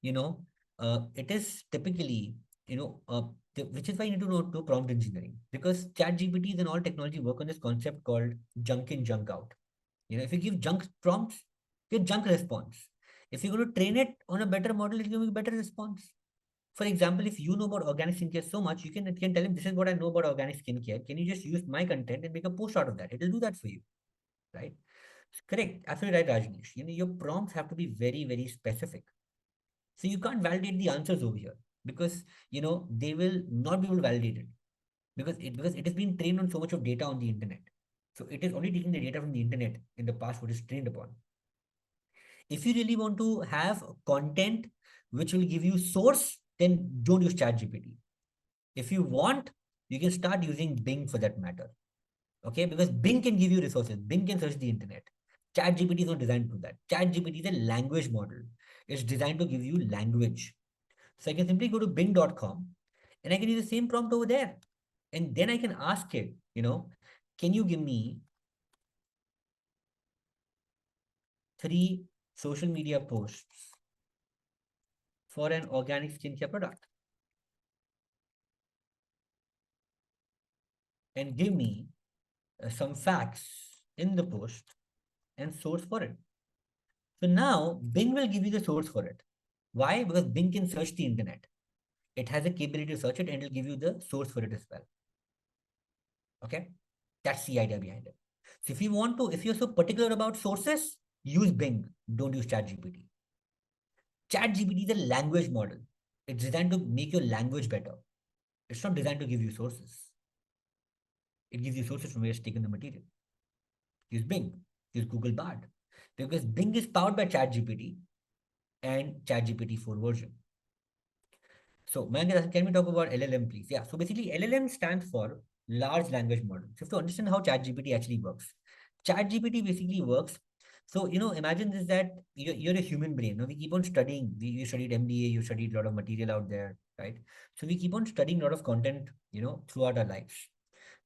it is typically, which is why you need to know prompt engineering, because ChatGPT and all technology work on this concept called junk in, junk out. If you give junk prompts, get junk response. If you're going to train it on a better model, it'll give you a better response. For example, if you know about organic skincare so much, you can tell him, this is what I know about organic skincare. Can you just use my content and make a post out of that? It'll do that for you, right? Correct. Absolutely right, Rajneesh. Your prompts have to be very, very specific. So you can't validate the answers over here because, they will not be able to validate it because it has been trained on so much of data on the internet. So it is only taking the data from the internet in the past what is trained upon. If you really want to have content which will give you source, then don't use ChatGPT. If you want, you can start using Bing for that matter. Okay, because Bing can give you resources. Bing can search the internet. ChatGPT is not designed to do that. ChatGPT is a language model. It's designed to give you language. So I can simply go to bing.com and I can use the same prompt over there. And then I can ask it, can you give me 3 social media posts for an organic skincare product? And give me some facts in the post and source for it. So now Bing will give you the source for it. Why? Because Bing can search the internet. It has a capability to search it and it'll give you the source for it as well. Okay? That's the idea behind it. So if you're so particular about sources, use Bing. Don't use ChatGPT. ChatGPT is a language model. It's designed to make your language better. It's not designed to give you sources. It gives you sources from where it's taken the material. Use Bing. Use Google Bard. Because Bing is powered by ChatGPT and ChatGPT 4 version. So, Mayank, can we talk about LLM, please? Yeah. So basically, LLM stands for large language model. So you have to understand how ChatGPT actually works. ChatGPT basically works. So, imagine this, that you're a human brain. Now, we keep on studying. You studied MBA, you studied a lot of material out there, right? So we keep on studying a lot of content, throughout our lives.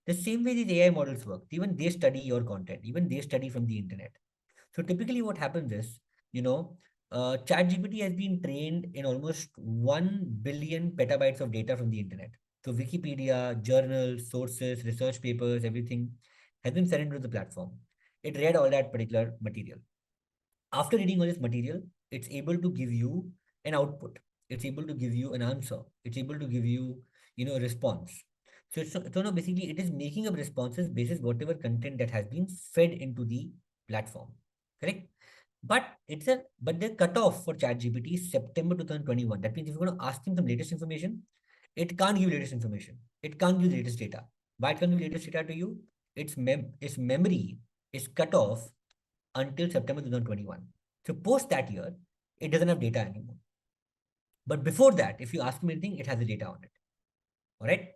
The same way these AI models work. Even they study your content. Even they study from the internet. So typically what happens is, ChatGPT has been trained in almost 1 billion petabytes of data from the internet. So Wikipedia, journals, sources, research papers, everything has been sent into the platform. It read all that particular material. After reading all this material, it's able to give you an output. It's able to give you an answer. It's able to give you, a response. So now basically it is making up responses based on whatever content that has been fed into the platform. correct? But the cutoff for ChatGPT is September 2021. That means if you're going to ask him some latest information, it can't give latest information. It can't give latest data. Why it can't give latest data to you? Its memory is cut off until September 2021. So post that year, it doesn't have data anymore. But before that, if you ask him anything, it has the data on it. All right.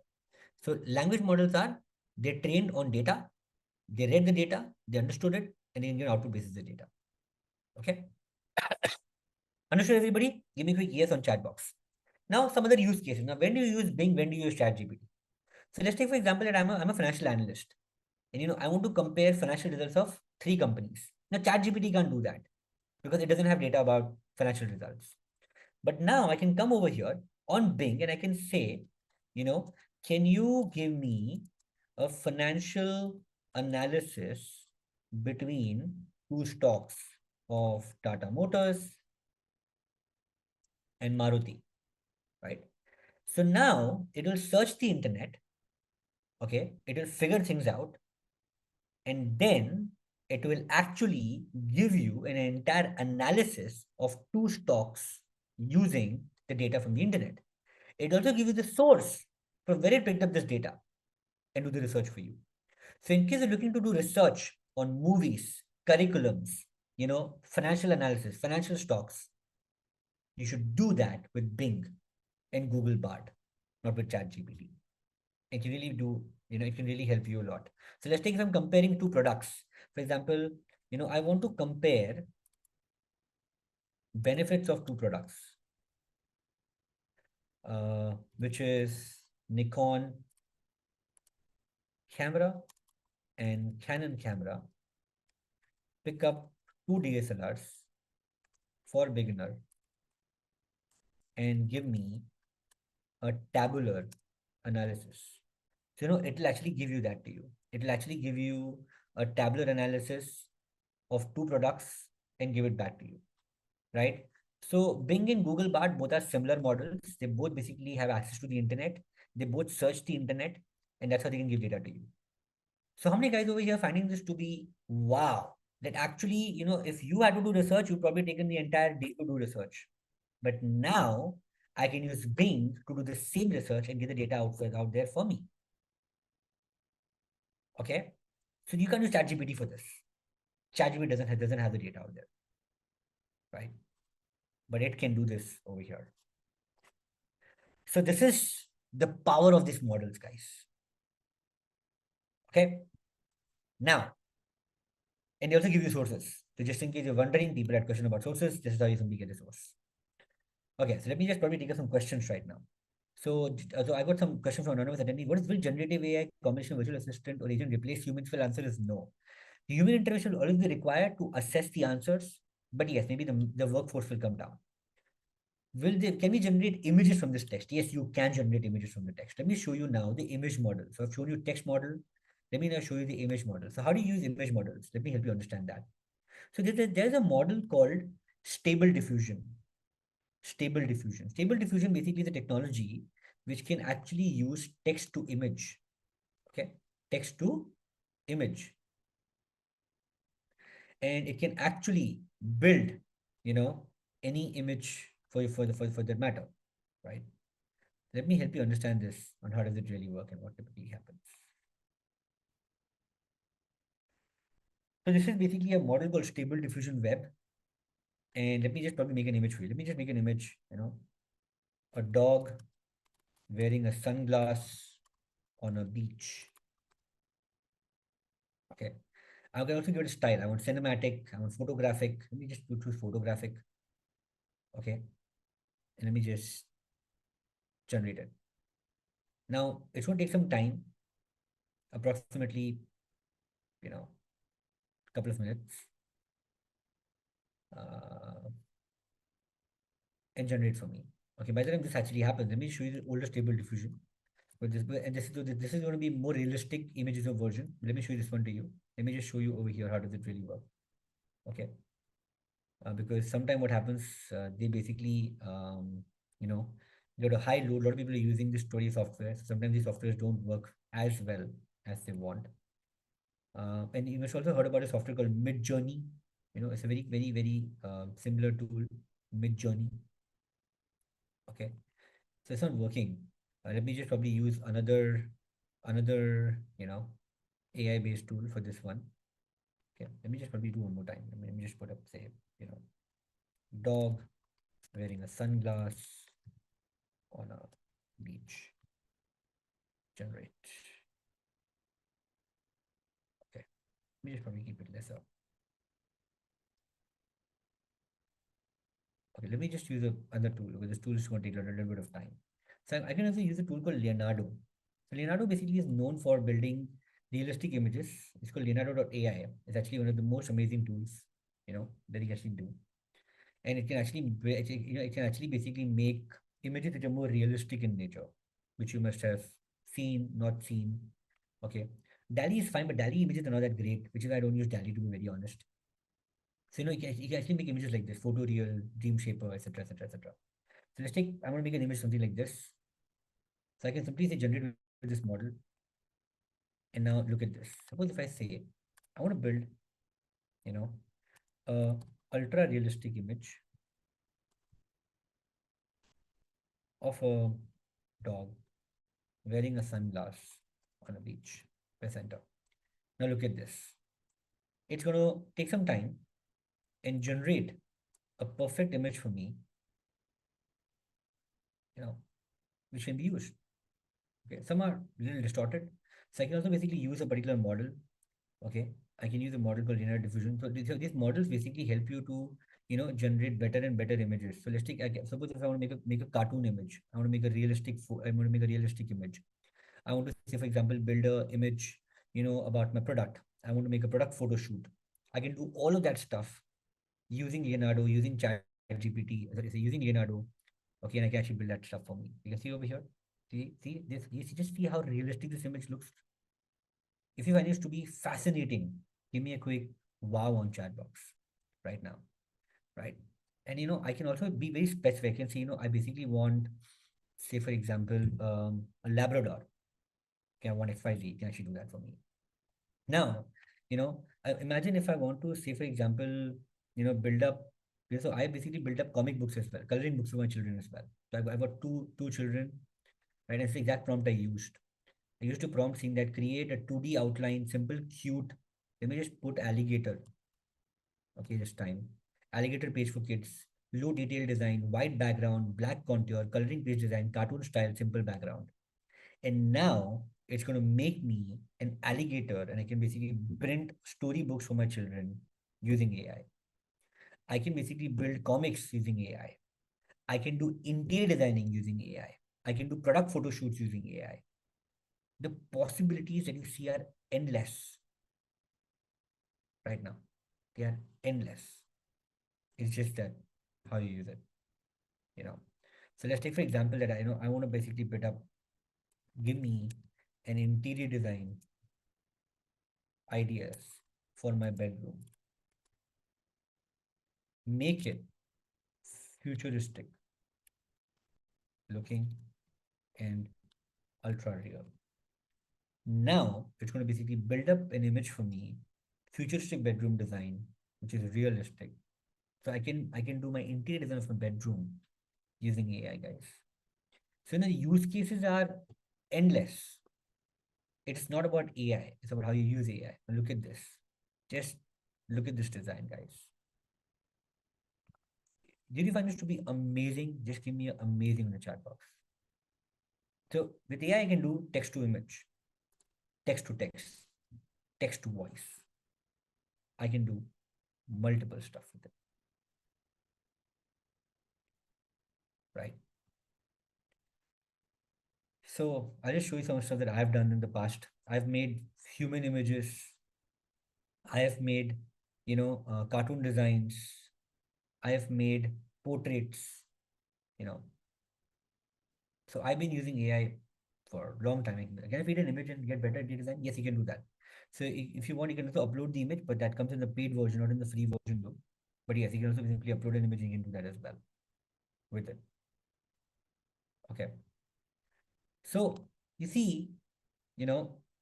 So language models are, they're trained on data, they read the data, they understood it, and then your output basis the data. Okay. Understood, everybody? Give me a quick yes on chat box. Now, some other use cases. Now, when do you use Bing? When do you use ChatGPT? So let's take for example that I'm a financial analyst, and I want to compare financial results of 3 companies. Now, ChatGPT can't do that because it doesn't have data about financial results. But now I can come over here on Bing and I can say, you know, can you give me a financial analysis between 2 stocks of Tata Motors and Maruti, right? So now it will search the internet, okay? It will figure things out, and then it will actually give you an entire analysis of 2 stocks using the data from the internet. It also gives you the source from where it picked up this data and do the research for you. So in case you're looking to do research on movies, curriculums, financial analysis, financial stocks, you should do that with Bing and Google Bard, not with ChatGPT. It can really do, it can really help you a lot. So let's take some comparing 2 products. For example, I want to compare benefits of 2 products, which is Nikon camera and Canon camera. Pick up 2 DSLRs for beginner and give me a tabular analysis. So, it will actually give you that to you. It will actually give you a tabular analysis of 2 products and give it back to you, right? So Bing and Google Bard both are similar models. They both basically have access to the internet. They both search the internet, and that's how they can give data to you. So how many guys over here finding this to be wow? That actually, if you had to do research, you'd probably taken the entire day to do research. But now I can use Bing to do the same research and get the data out there for me. Okay. So you can use ChatGPT for this. ChatGPT doesn't have the data out there, right? But it can do this over here. So this is the power of these models, guys. Okay. Now, and they also give you sources. So just in case you're wondering, people had question about sources, this is how you simply get the source. Okay, so let me just probably take some questions right now. So I got some questions from anonymous attendee. Will generative AI, combination virtual assistant or agent replace humans? Well, answer is no. Human intervention will always be required to assess the answers, but yes, maybe the workforce will come down. Can we generate images from this text? Yes, you can generate images from the text. Let me show you now the image model. So I've shown you text model. Let me now show you the image model. So how do you use image models? Let me help you understand that. So there's a model called stable diffusion. Stable diffusion. Stable diffusion basically is a technology which can actually use text to image. Okay, text to image, and it can actually build, any image for that matter, right? Let me help you understand this on how does it really work and what typically happens. So this is basically a model called Stable Diffusion Web. And let me just probably make an image for you. Let me just make an image, a dog wearing a sunglass on a beach. Okay. I can also give it a style. I want cinematic, I want photographic. Let me just choose photographic. Okay. And let me just generate it. Now, it's going to take some time, approximately, a couple of minutes. And generate for me. Okay, by the time this actually happens, let me show you the older stable diffusion. But this is going to be more realistic images of version. Let me show you this one to you. Let me just show you over here how does it really work. Okay. Because sometimes what happens, they basically, get a high load. A lot of people are using this story software. So sometimes these softwares don't work as well as they want. And you must also heard about a software called Midjourney. It's a very, very, very similar tool, Mid Journey. Okay, so it's not working. Let me just probably use another AI based tool for this one. Okay, let me just probably do one more time. Let me just put up, say, dog wearing a sunglass on a beach. Generate. Okay, let me just probably keep it lesser. Okay, let me just use another tool because this tool is going to take a little bit of time. So I can also use a tool called Leonardo. So Leonardo basically is known for building realistic images. It's called Leonardo.ai. It's actually one of the most amazing tools, that you can actually do. And it can actually, it can actually basically make images which are more realistic in nature, which you must have seen, not seen. Okay. DALL-E is fine, but DALL-E images are not that great, which is why I don't use DALL-E to be very honest. So you can actually make images like this, photo real, dream shaper, etc., etc., etc. So let's take, I'm going to make an image something like this. So I can simply say generate with this model. And now look at this. Suppose if I say, I want to build, you know, a ultra realistic image of a dog wearing a sunglass on a beach. Press enter. Now look at this. It's going to take some time and generate a perfect image for me, which can be used. Okay, some are a little distorted. So I can also basically use a particular model. Okay, I can use a model called linear diffusion. So these models basically help you to generate better and better images. So let's take, suppose if I want to make a cartoon image, I want to make a realistic I want to make a realistic image. I want to say, for example, build a image about my product. I want to make a product photo shoot. I can do all of that stuff using Leonardo, using ChatGPT, using Leonardo. Okay, and I can actually build that stuff for me. You can see over here. See this. You just see how realistic this image looks. If you find this to be fascinating, give me a quick wow on chat box right now, right? And I can also be very specific and say, I basically want, say for example, a Labrador. Okay, I want XYZ. You can actually do that for me. Now, imagine if I want to, say for example, build up. So I basically built up comic books as well, coloring books for my children as well. So I've got two children, right? And it's the exact prompt I used. I used to prompt saying that create a 2D outline, simple, cute. Let me just put alligator. Okay, this time. Alligator page for kids. Low detail design, white background, black contour, coloring page design, cartoon style, simple background. And now it's going to make me an alligator and I can basically print storybooks for my children using AI. I can basically build comics using AI. I can do interior designing using AI. I can do product photo shoots using AI. The possibilities that you see are endless right now. They are endless. It's just that how you use it, So let's take for example that I want to basically put up, give me an interior design ideas for my bedroom. Make it futuristic looking and ultra real. Now it's going to basically build up an image for me, futuristic bedroom design, which is realistic. So I can do my interior design of my bedroom using AI, guys. So the use cases are endless. It's not about AI, it's about how you use AI. Look at this. Just look at this design, guys. Did you find this to be amazing? Just give me an amazing in the chat box. So with AI, I can do text to image, text to text, text to voice. I can do multiple stuff with it. Right? So I'll just show you some stuff that I've done in the past. I've made human images. I have made, cartoon designs. I have made portraits, you know. So I've been using AI for a long time. Can I feed an image and get better at design? Yes, you can do that. So if you want, you can also upload the image, but that comes in the paid version, not in the free version though. But yes, you can also simply upload an image and you can do that as well with it. Okay. So you see,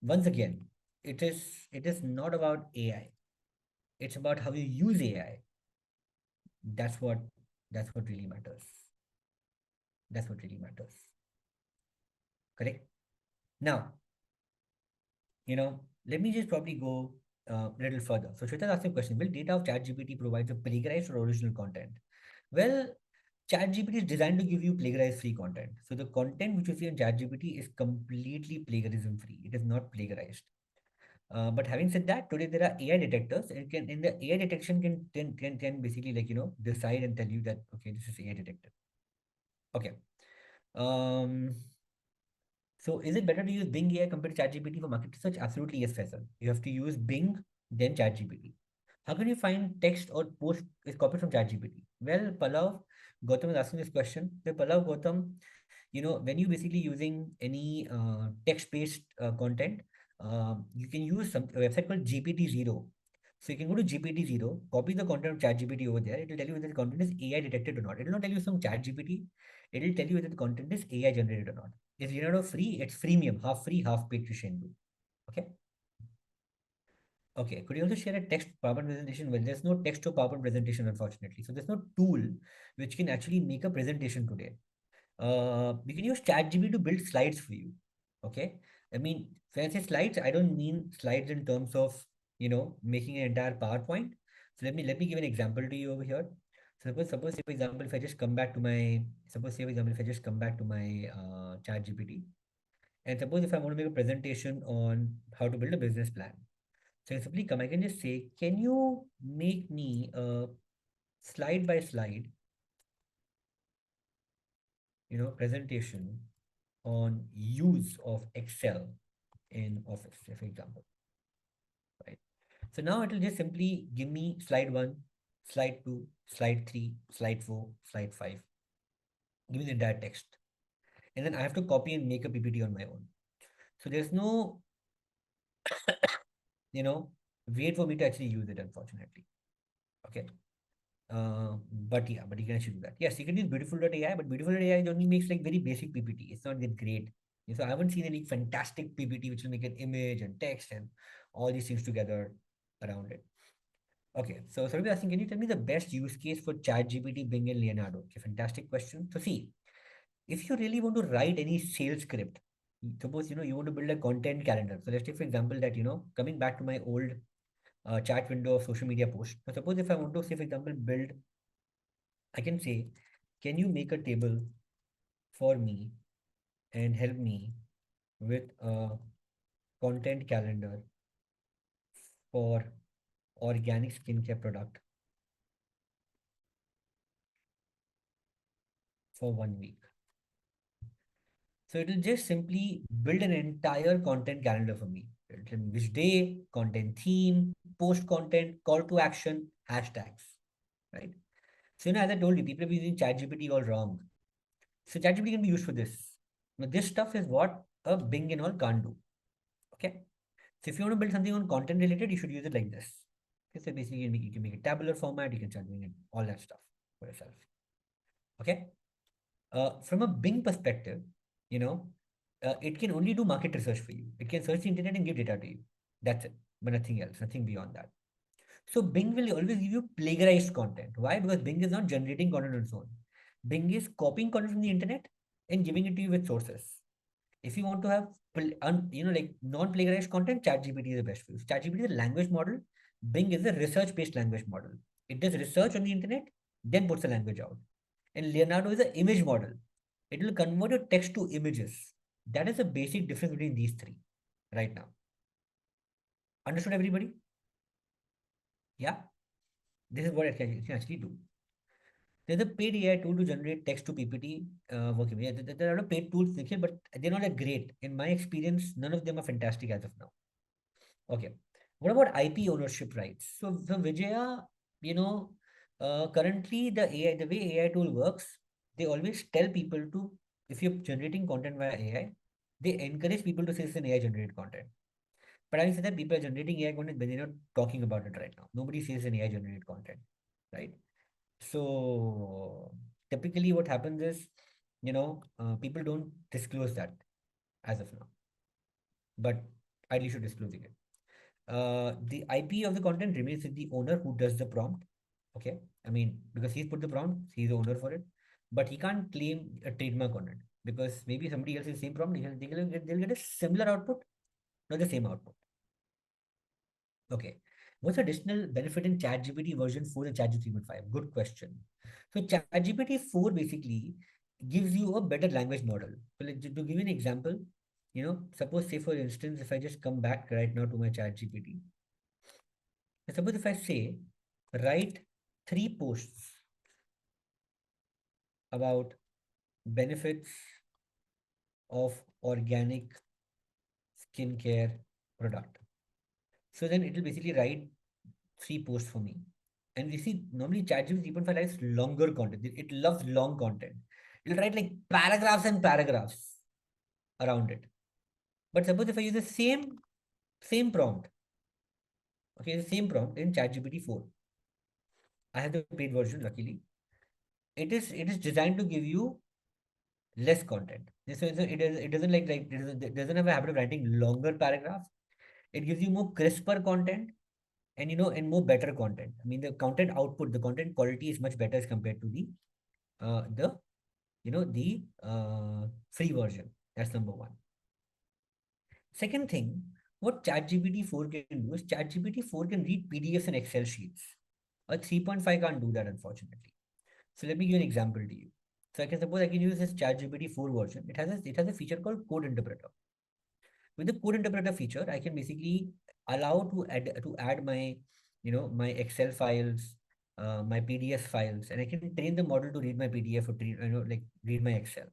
once again, it is not about AI. It's about how you use AI. That's what that's what really matters. That's what really matters. Correct? Now, let me just probably go a little further. So Shweta asked a question, will data of ChatGPT provides a plagiarized or original content? Well, ChatGPT is designed to give you plagiarized free content. So the content which you see on ChatGPT is completely plagiarism free. It is not plagiarized. But having said that, today there are AI detectors, and in the AI detection can basically decide and tell you that okay, this is AI detected. Okay. Um, so is it better to use Bing AI compared to ChatGPT for market research? Absolutely yes, Faisal. You have to use Bing, then ChatGPT. How can you find text or post is copied from ChatGPT? Well, Pallav, Gautam is asking this question. So Pallav, Gautam, when you basically using any text-based content, you can use a website called GPT-0. So you can go to GPT-0, copy the content of ChatGPT over there. It will tell you whether the content is AI detected or not. It will not tell you some ChatGPT. It will tell you whether the content is AI generated or not. Is Leonardo free? It's freemium, half free, half paid to Shendu. Okay. Okay. Could you also share a text PowerPoint presentation? Well, there's no text to PowerPoint presentation, unfortunately. So there's no tool which can actually make a presentation today. You can use ChatGPT to build slides for you. Okay. I mean, when I say slides, I don't mean slides in terms of, making an entire PowerPoint. So let me give an example to you over here. Suppose, say, for example, if I just come back to my, suppose, say, for example, if I just come back to my ChatGPT, and suppose if I want to make a presentation on how to build a business plan. So I simply come, I can just say, can you make me a slide by slide, presentation on use of Excel in Office, say for example, right? So now it will just simply give me slide 1, slide 2, slide 3, slide 4, slide 5. Give me the entire text. And then I have to copy and make a PPT on my own. So there's no, wait for me to actually use it, unfortunately. Okay. But yeah, but you can actually do that. Yes, you can use beautiful.ai, but beautiful.ai only makes like very basic PPT. It's not that great. So I haven't seen any fantastic PPT which will make an image and text and all these things together around it. Okay, so Sarvi asking, can you tell me the best use case for ChatGPT, Bing, and Leonardo? Okay, fantastic question. So see, if you really want to write any sales script, suppose you want to build a content calendar. So let's take for example that coming back to my old chat window of social media post. So suppose if I want to say for example build, I can say, can you make a table for me and help me with a content calendar for organic skincare product for 1 week. So it will just simply build an entire content calendar for me. Which day, content theme, post content, call to action, hashtags, right? So as I told you, people are using ChatGPT all wrong. So ChatGPT can be used for this. Now this stuff is what a Bing and all can't do. Okay. So if you want to build something on content related, you should use it like this. Okay, so basically you can make a tabular format, you can start doing it, all that stuff for yourself. Okay. From a Bing perspective, it can only do market research for you. It can search the internet and give data to you. That's it, but nothing else, nothing beyond that. So Bing will always give you plagiarized content. Why? Because Bing is not generating content on its own. Bing is copying content from the internet and giving it to you with sources. If you want to have like non-plagiarized content, ChatGPT is the best for you. ChatGPT is a language model. Bing is a research-based language model. It does research on the internet, then puts the language out. And Leonardo is an image model. It will convert your text to images. That is the basic difference between these three right now. Understood, everybody? Yeah. This is what it can actually do. There's a paid AI tool to generate text to PPT. Working. Yeah, there are a lot of paid tools, but they're not that great. In my experience, none of them are fantastic as of now. Okay. What about IP ownership rights? So Vijaya, currently the way AI tool works, they always tell people to, if you're generating content via AI, they encourage people to say it's an AI generated content. But having said that, people are generating AI content, but they're not talking about it right now. Nobody says an AI generated content, right? So typically what happens is, people don't disclose that as of now, but ideally should disclosing it. the IP of the content remains with the owner who does the prompt. Okay, I mean, because he's put the prompt, he's the owner for it, but he can't claim a trademark on it because maybe somebody else is the same prompt, they'll get a similar output, not the same output. Okay. What's additional benefit in ChatGPT version 4 and ChatGPT 3.5? Good question. So ChatGPT 4 basically gives you a better language model. So to give you an example, suppose say for instance, if I just come back right now to my ChatGPT, suppose if I say, write 3 posts about benefits of organic skincare product. So then it will basically write 3 posts for me. And you see, normally ChatGPT 3.5 likes longer content. It loves long content. It'll write like paragraphs and paragraphs around it. But suppose if I use the same prompt, okay, the same prompt in ChatGPT 4. I have the paid version, luckily. It is designed to give you less content. So it doesn't have a habit of writing longer paragraphs. It gives you more crisper content and more better content. I mean, the content output, the content quality is much better as compared to the free version. That's number one. Second thing, what ChatGPT 4 can do is ChatGPT 4 can read PDFs and Excel sheets. A 3.5 can't do that, unfortunately. So let me give an example to you. So I can use this ChatGPT 4 version. It has a feature called code interpreter. With the code interpreter feature, I can basically allow to add my Excel files, my PDF files, and I can train the model to read my PDF or read my Excel,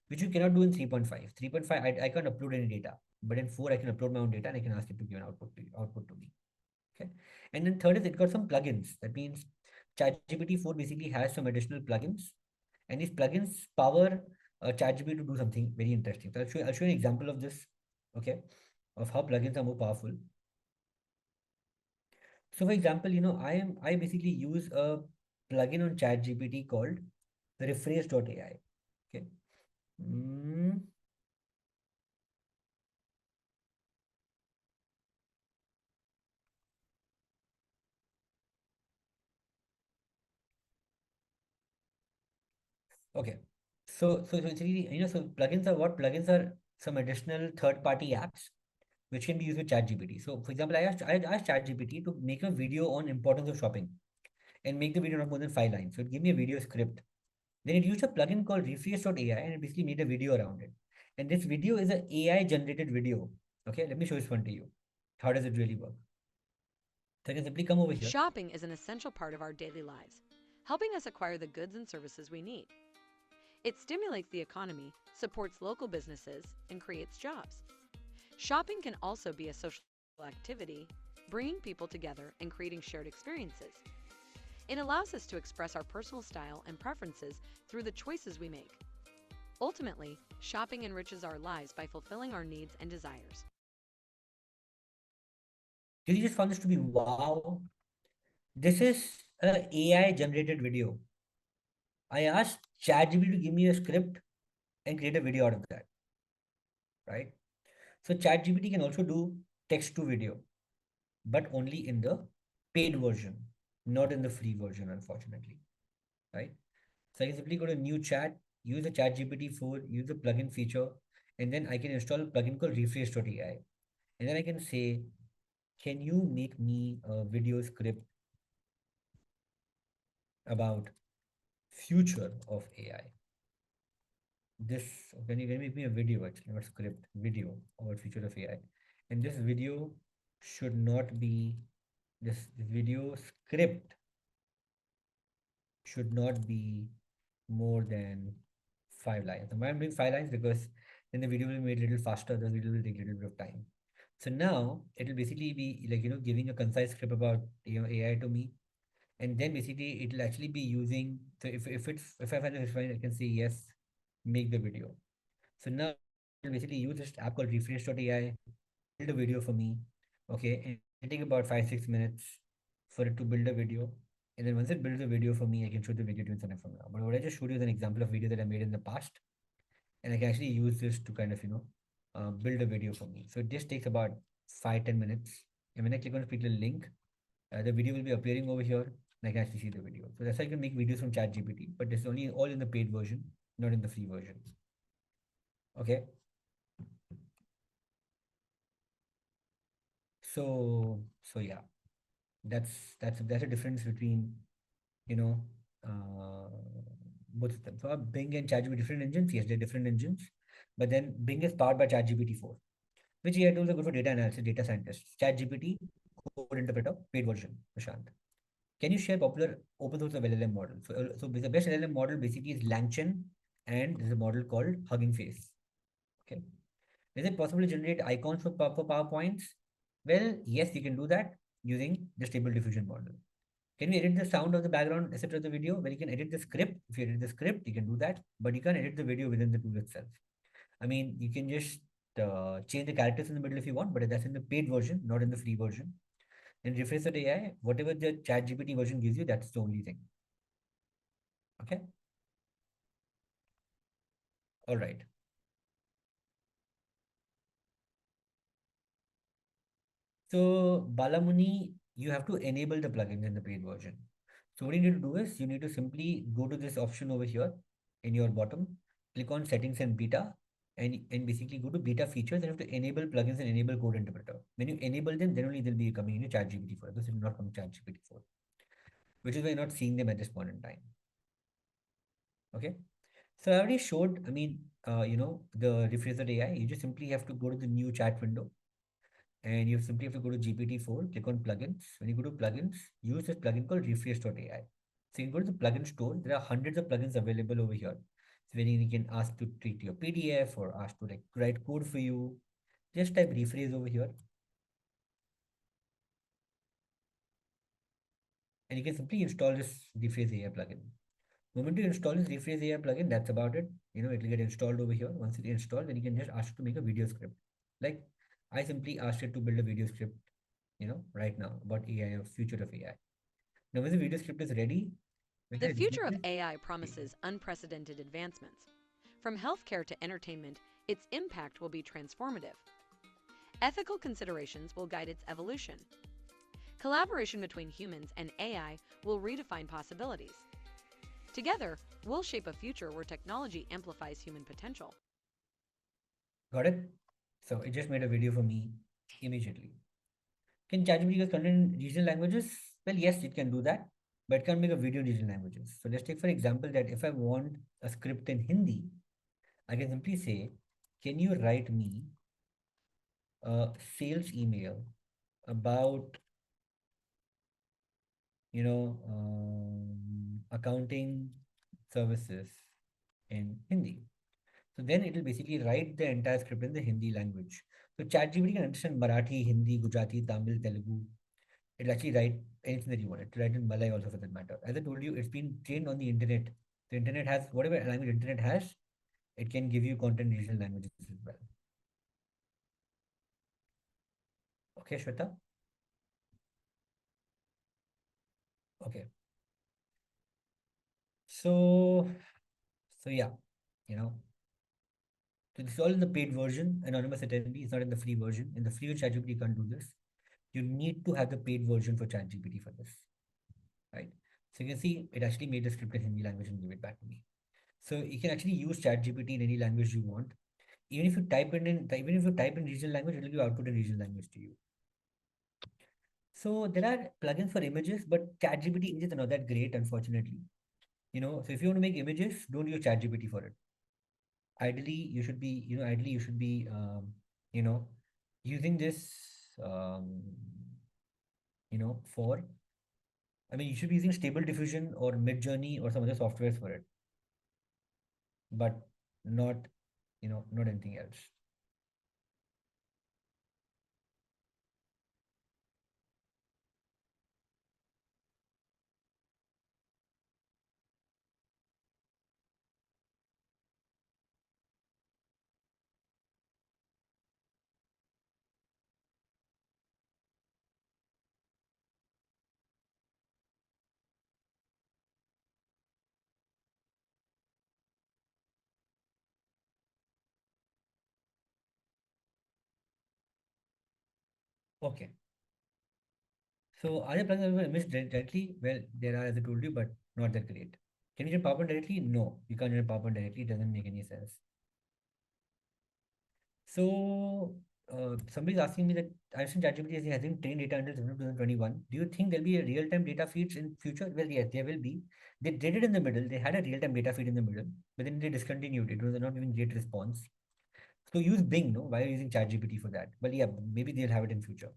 which you cannot do in 3.5. 3.5, I can't upload any data, but in 4 I can upload my own data and I can ask it to give an output to me. Okay, and then third is it got some plugins. That means ChatGPT 4 basically has some additional plugins, and these plugins power ChatGPT to do something very interesting. So I'll show you an example of this. Okay, of how plugins are more powerful. So for example, I basically use a plugin on ChatGPT called rephrase.ai. Okay. Mm, okay. So basically, so plugins are what? Plugins are some additional third-party apps which can be used with ChatGPT. So for example, I asked ChatGPT to make a video on importance of shopping and make the video not more than 5 lines. So it gave me a video script. Then it used a plugin called rephrase.ai and it basically made a video around it. And this video is an AI generated video. Okay, let me show this one to you. How does it really work? So I can simply come over here. Shopping is an essential part of our daily lives, helping us acquire the goods and services we need. It stimulates the economy, supports local businesses, and creates jobs. Shopping can also be a social activity, bringing people together and creating shared experiences. It allows us to express our personal style and preferences through the choices we make. Ultimately, shopping enriches our lives by fulfilling our needs and desires. You just found this to be wow. This is an AI generated video. I asked ChatGPT to give me a script and create a video out of that. Right? So ChatGPT can also do text to video, but only in the paid version, not in the free version, unfortunately. Right? So I can simply go to new chat, use the ChatGPT 4, use the plugin feature, and then I can install a plugin called rephrase.ai. And then I can say, can you make me a video script about future of AI? This, can you make me a video, actually, not script, video about future of AI? And this video should not be, this video script should not be more than 5 lines. And why I'm doing 5 lines? Because then the video will be made a little faster, the video will take a little bit of time. So now it will basically be like, giving a concise script about, AI to me. And then basically it will actually be using, so if I find it's fine, I can say yes, make the video. So now it will basically use this app called refresh.ai, build a video for me. Okay, and it take about 5-6 minutes for it to build a video. And then once it builds a video for me, I can show the video to you from now. But what I just showed you is an example of video that I made in the past. And I can actually use this to kind of, build a video for me. So this takes about 5-10 minutes And when I click on the particular link, the video will be appearing over here, and I can actually see the video. So that's how you can make videos from ChatGPT, but this is only all in the paid version, not in the free version. Okay. So yeah, that's a difference between, you know, uh, both of them. So Bing and ChatGPT different engines. Yes, they're different engines, but then Bing is powered by ChatGPT 4. Which AI tools are good for data analysis, data scientists? ChatGPT, Code Interpreter, paid version. Prashant. Can you share popular open source of LLM model? So the best LLM model basically is Langchain, and there's a model called Hugging Face. Okay. Is it possible to generate icons for PowerPoints? Well, yes, you can do that using the Stable Diffusion model. Can we edit the sound of the background, etc. of the video? Well, you can edit the script. If you edit the script, you can do that, but you can't edit the video within the tool itself. I mean, you can just change the characters in the middle if you want, but that's in the paid version, not in the free version. In Refresh AI, whatever the ChatGPT version gives you, that's the only thing. Okay. All right. So Balamuni, you have to enable the plugins in the paid version. So what you need to do is you need to simply go to this option over here in your bottom, click on settings and beta, and basically go to beta features and you have to enable plugins and enable code interpreter. When you enable them, then only they'll be coming in ChatGPT 4. This will not come ChatGPT 4, which is why you're not seeing them at this point in time. Okay. So I already showed, I mean, the Refresh AI. You just simply have to go to the new chat window and you simply have to go to GPT-4, click on plugins. When you go to plugins, use this plugin called refresh.ai. So you can go to the plugin store. There are hundreds of plugins available over here. So when you can ask to treat your PDF or ask to like write code for you, just type rephrase over here. And you can simply install this rephrase AI plugin. The moment you install this rephrase AI plugin, that's about it. It will get installed over here. Once it's installed, then you can just ask it to make a video script. Like I simply asked it to build a video script, right now about AI or future of AI. Now, when the video script is ready, when I The release future of it, AI promises unprecedented advancements. From healthcare to entertainment, its impact will be transformative. Ethical considerations will guide its evolution. Collaboration between humans and AI will redefine possibilities. Together, we'll shape a future where technology amplifies human potential. got it? So it just made a video for me immediately. Can ChatGPT use content in regional languages? Well, yes, it can do that, but it can make a video in regional languages. So let's take for example that if I want a script in Hindi, I can simply say, can you write me a sales email about accounting services in Hindi. So then it will basically write the entire script in the Hindi language. So ChatGPT can understand Marathi, Hindi, Gujarati, Tamil, Telugu. It'll actually write anything that you want. It'll write in Malay also for that matter. As I told you, it's been trained on the internet. The internet has whatever language internet has, it can give you content in regional languages as well. Okay, Shweta? Okay. So yeah, you know, so this is all in the paid version, anonymous attendee. It's not in the free version. In the free version, ChatGPT you can't do this. You need to have the paid version for ChatGPT for this, right? So you can see it actually made the script in Hindi language and give it back to me. So you can actually use ChatGPT in any language you want. Even if you even if you type in regional language, it will give output in regional language to you. So there are plugins for images, but ChatGPT images are not that great, unfortunately. So if you want to make images, don't use ChatGPT for it. Ideally you should be you know using this um, for, I mean, you should be using Stable Diffusion or Mid Journey or some other softwares for it, but not not anything else. Okay. So are there plugins available image directly? Well, there are, as I told you, but not that great. Can you run PowerPoint directly? No, you can't run PowerPoint directly. It doesn't make any sense. So somebody's asking me that I've seen ChatGPT has been trained data until 2021. Do you think there'll be a real-time data feeds in future? Well, yes, there will be. They did it in the middle. They had a real-time data feed in the middle, but then they discontinued it. It was not giving great response. So use Bing, no? Why are you using ChatGPT for that? But yeah, maybe they'll have it in future.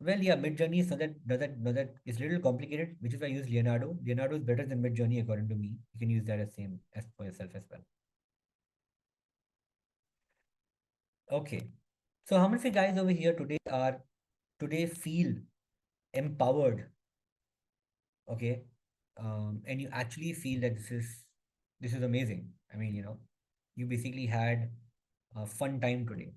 Well, yeah, Midjourney is not that it's a little complicated, which is why I use Leonardo. Leonardo is better than Midjourney according to me. You can use that as same as for yourself as well. Okay. So how many of you guys over here today feel empowered? Okay. And you actually feel that this is amazing. I mean, you basically had a fun time today.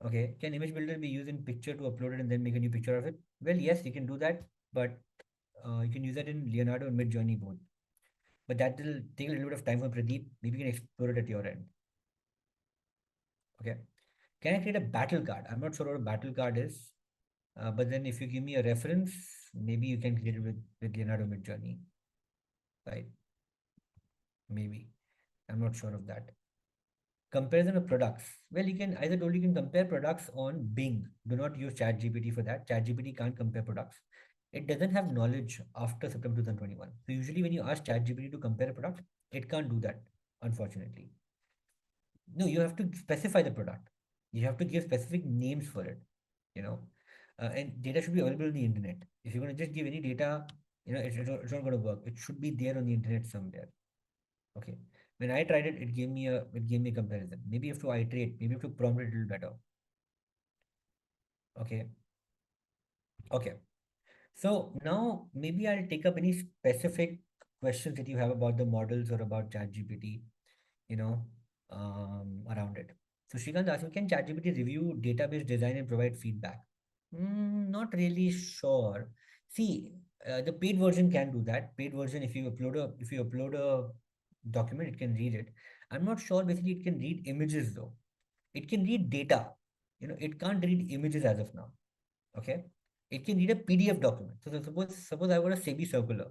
Okay. Can image builder be used in picture to upload it and then make a new picture of it? Well, yes, you can do that, but you can use that in Leonardo and Midjourney both. But that will take a little bit of time for Pradeep. Maybe you can explore it at your end. Okay. Can I create a battle card? I'm not sure what a battle card is. But then if you give me a reference, maybe you can create it with Leonardo Midjourney, right? Maybe. I'm not sure of that. Comparison of products. Well, you can, as I told you, can compare products on Bing. Do not use ChatGPT for that. ChatGPT can't compare products. It doesn't have knowledge after September 2021. So usually when you ask ChatGPT to compare a product, it can't do that, unfortunately. No, you have to specify the product. You have to give specific names for it, you know. And data should be available on the internet. If you're going to just give any data, it's not going to work. It should be there on the internet somewhere. Okay. When I tried it, it gave me a comparison. Maybe you have to iterate. Maybe you have to prompt it a little better. Okay. Okay. So now maybe I'll take up any specific questions that you have about the models or about ChatGPT, you know, around it. So Shrikant asked me, can ChatGPT review database design and provide feedback? Not really sure. See, the paid version can do that. Paid version, if you upload a document, it can read it. I'm not sure. Basically, it can read images though. It can read data. It can't read images as of now. Okay. It can read a PDF document. So suppose I got a SEBI circular.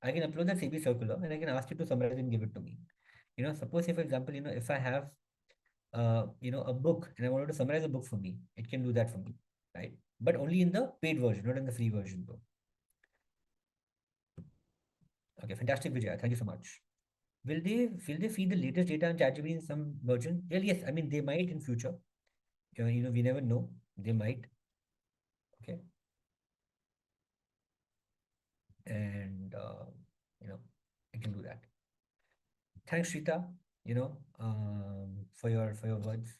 I can upload that SEBI circular and I can ask it to summarize and give it to me. Suppose if, for example, if I have a book and I wanted to summarize a book for me, it can do that for me, right? But only in the paid version, not in the free version though. Okay, fantastic, Vijay. Thank you so much. Will they feed the latest data on ChatGPT in some version? Well, yes. I mean, they might in future. We never know. They might. Okay, and I can do that. Thanks, Rita. For your words.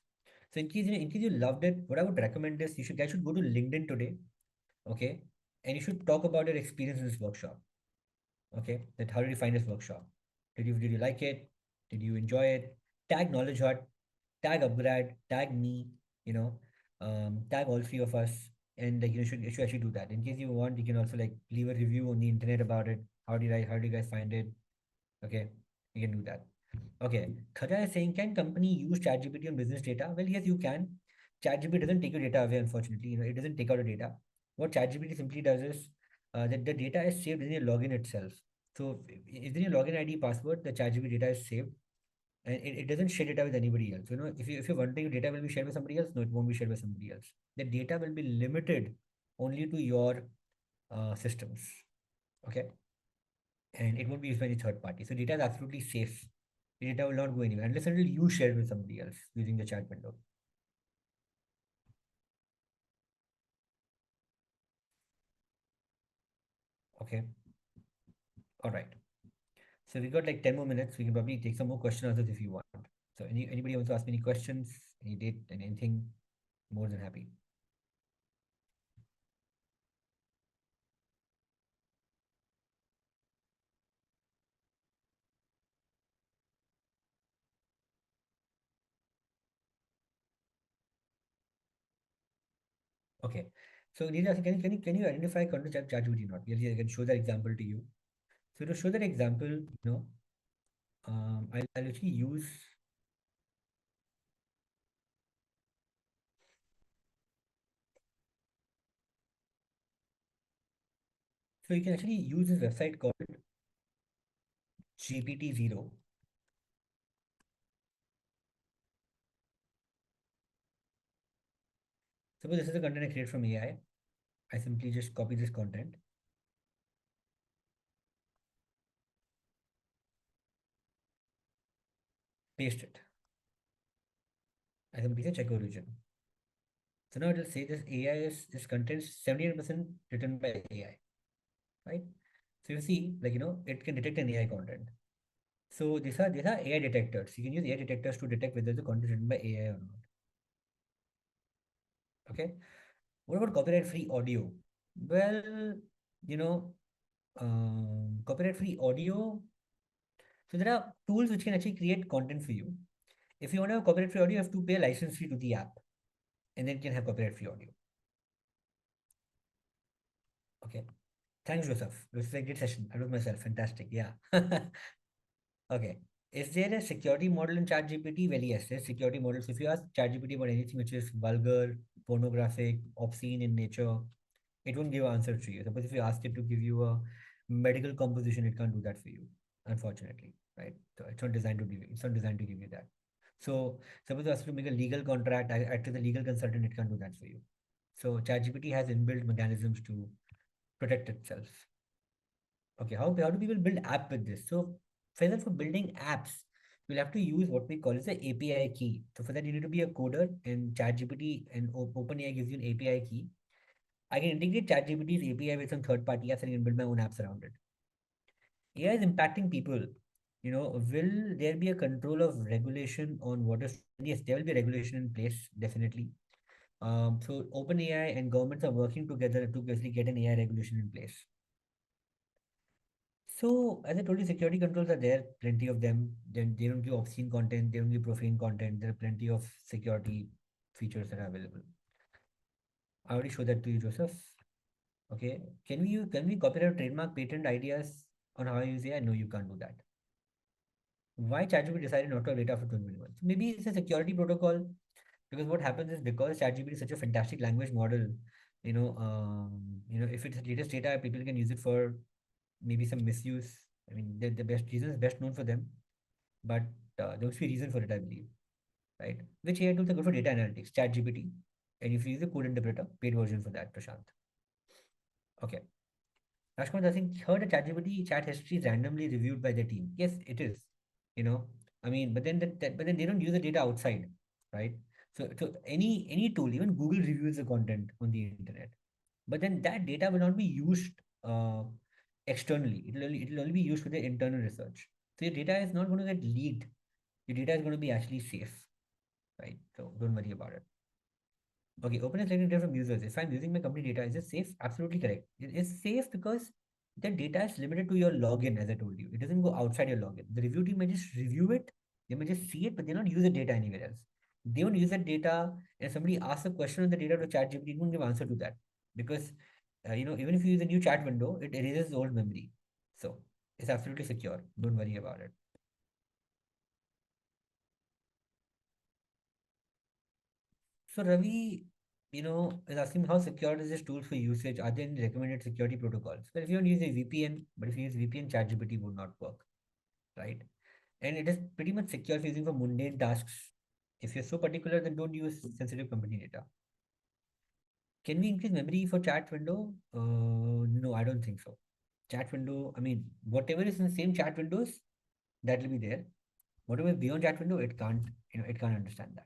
So in case you loved it, what I would recommend is you guys should go to LinkedIn today, okay, and you should talk about your experience in this workshop. Okay, that how did you find this workshop? Did you like it? Did you enjoy it? Tag KnowledgeHut, tag upGrad, tag me, tag all three of us, and you should actually do that. In case you want, you can also like leave a review on the internet about it. How do you guys find it? Okay, you can do that. Okay, Khaja is saying, can company use ChatGPT on business data? Well, yes, you can. ChatGPT doesn't take your data away, unfortunately. It doesn't take out the data. What ChatGPT simply does is that the data is saved in your login itself. So if in your login ID password, the ChatGPT data is saved, and it doesn't share data with anybody else. If you're wondering your data will be shared with somebody else, no, it won't be shared with somebody else. The data will be limited only to your systems. Okay, and it won't be used by any third party. So data is absolutely safe. The data will not go anywhere unless until you share it with somebody else using the chat window. Okay. All right. So we got like 10 more minutes. We can probably take some more question answers if you want. So anybody wants to ask me any questions, any date and anything, more than happy. Okay. So Neera, can you identify content ChatGPT or not? Yes, I can show that example to you. So to show that example, I'll actually use So you can actually use this website called GPT-0. Suppose this is the content I create from AI. I simply just copy this content, paste it. I simply say check origin. So now it will say this content is 78% written by AI, right? So you see, like, it can detect an AI content. So these are AI detectors. You can use AI detectors to detect whether the content is written by AI or not. Okay. What about copyright-free audio? Well, you know, copyright-free audio. So there are tools which can actually create content for you. If you want to have copyright-free audio, you have to pay a license fee to the app, and then you can have copyright-free audio. Okay. Thanks, Joseph. It was a great session. I wrote myself. Fantastic. Yeah. Okay. Is there a security model in ChatGPT? Well, yes, there's security models. If you ask ChatGPT about anything which is vulgar, pornographic, obscene in nature, it won't give an answer to you. Suppose if you ask it to give you a medical composition, it can't do that for you, unfortunately, right? So it's not designed to give you, it's not designed to give you that. So suppose you ask it to make a legal contract, act as a legal consultant, it can't do that for you. So ChatGPT has inbuilt mechanisms to protect itself. Okay, how do people build app with this? So for building apps, you'll have to use what we call as the API key. So for that, you need to be a coder, and ChatGPT and OpenAI gives you an API key. I can integrate ChatGPT's API with some third-party apps and I can build my own apps around it. AI is impacting people. Will there be a control of regulation on what is? Yes, there will be regulation in place, definitely. So OpenAI and governments are working together to basically get an AI regulation in place. So, as I told you, security controls are there, plenty of them. Then they don't give obscene content, they don't give profane content. There are plenty of security features that are available. I already showed that to you, Joseph. Okay. Can we copyright trademark patent ideas on how I use AI? No, you can't do that. Why ChatGPT decided not to have data for 2021? So maybe it's a security protocol, because what happens is because ChatGPT is such a fantastic language model, if it's the latest data, people can use it for maybe some misuse. I mean, the best reason is best known for them, but there must be a reason for it, I believe, right? Which AI tools are good for data analytics? ChatGPT, and if you use a code interpreter, paid version for that, Prashant. Okay. Rashkumar, I think heard a ChatGPT chat history is randomly reviewed by the team. Yes, it is. You know, I mean, but then they don't use the data outside, right? So any tool, even Google reviews the content on the internet, but then that data will not be used uh, externally. It'll only be used for the internal research. So your data is not going to get leaked. Your data is going to be actually safe, right? So don't worry about it. Okay, open is taking data from users. If I'm using my company data, is it safe? Absolutely correct. It is safe because the data is limited to your login, as I told you. It doesn't go outside your login. The review team may just review it, they may just see it, but they don't use the data anywhere else. They won't use that data, and somebody asks a question on the data to ChatGPT, it won't give answer to that. Because even if you use a new chat window, it erases old memory. So it's absolutely secure. Don't worry about it. So Ravi, is asking how secure is this tool for usage? Are there any recommended security protocols? Well, if you don't use a VPN, but if you use VPN, ChatGPT would not work, right? And it is pretty much secure for using for mundane tasks. If you're so particular, then don't use sensitive company data. Can we increase memory for chat window? No, I don't think so. Chat window, I mean, whatever is in the same chat windows, that will be there. Whatever is beyond chat window, it can't understand that.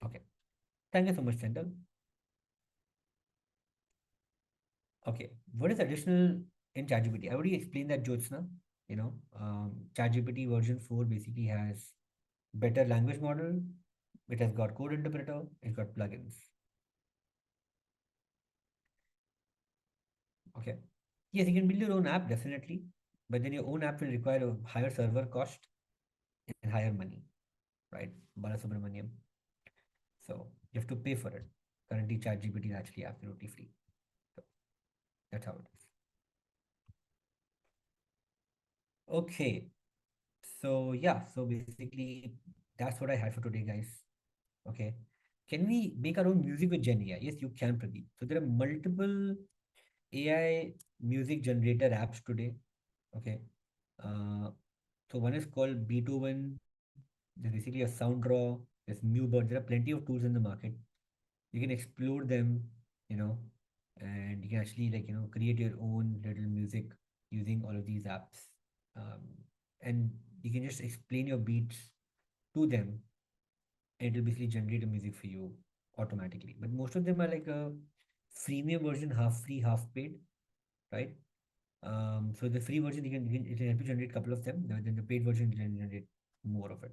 Okay. Thank you so much, Central. Okay, what is additional in ChatGPT? I already explained that, Jyotsna. ChatGPT version 4 basically has better language model. It has got code interpreter. It's got plugins. Okay. Yes, you can build your own app, definitely. But then your own app will require a higher server cost and higher money, right? Balasubramaniam. So you have to pay for it. Currently, ChatGPT is actually absolutely free. So that's how it is. Okay. So yeah, so basically that's what I had for today, guys. Okay. Can we make our own music with Gen AI? Yes, you can, Pradeep. So there are multiple AI music generator apps today. Okay. So one is called Beethoven. There's basically a SoundDraw. There's Mewbird. There are plenty of tools in the market. You can explore them, you know, and you can actually create your own little music using all of these apps. Um, and you can just explain your beats to them, and it'll basically generate the music for you automatically. But most of them are like a freemium version, half free, half paid, right? So the free version it can help you generate a couple of them. Then the paid version can generate more of it.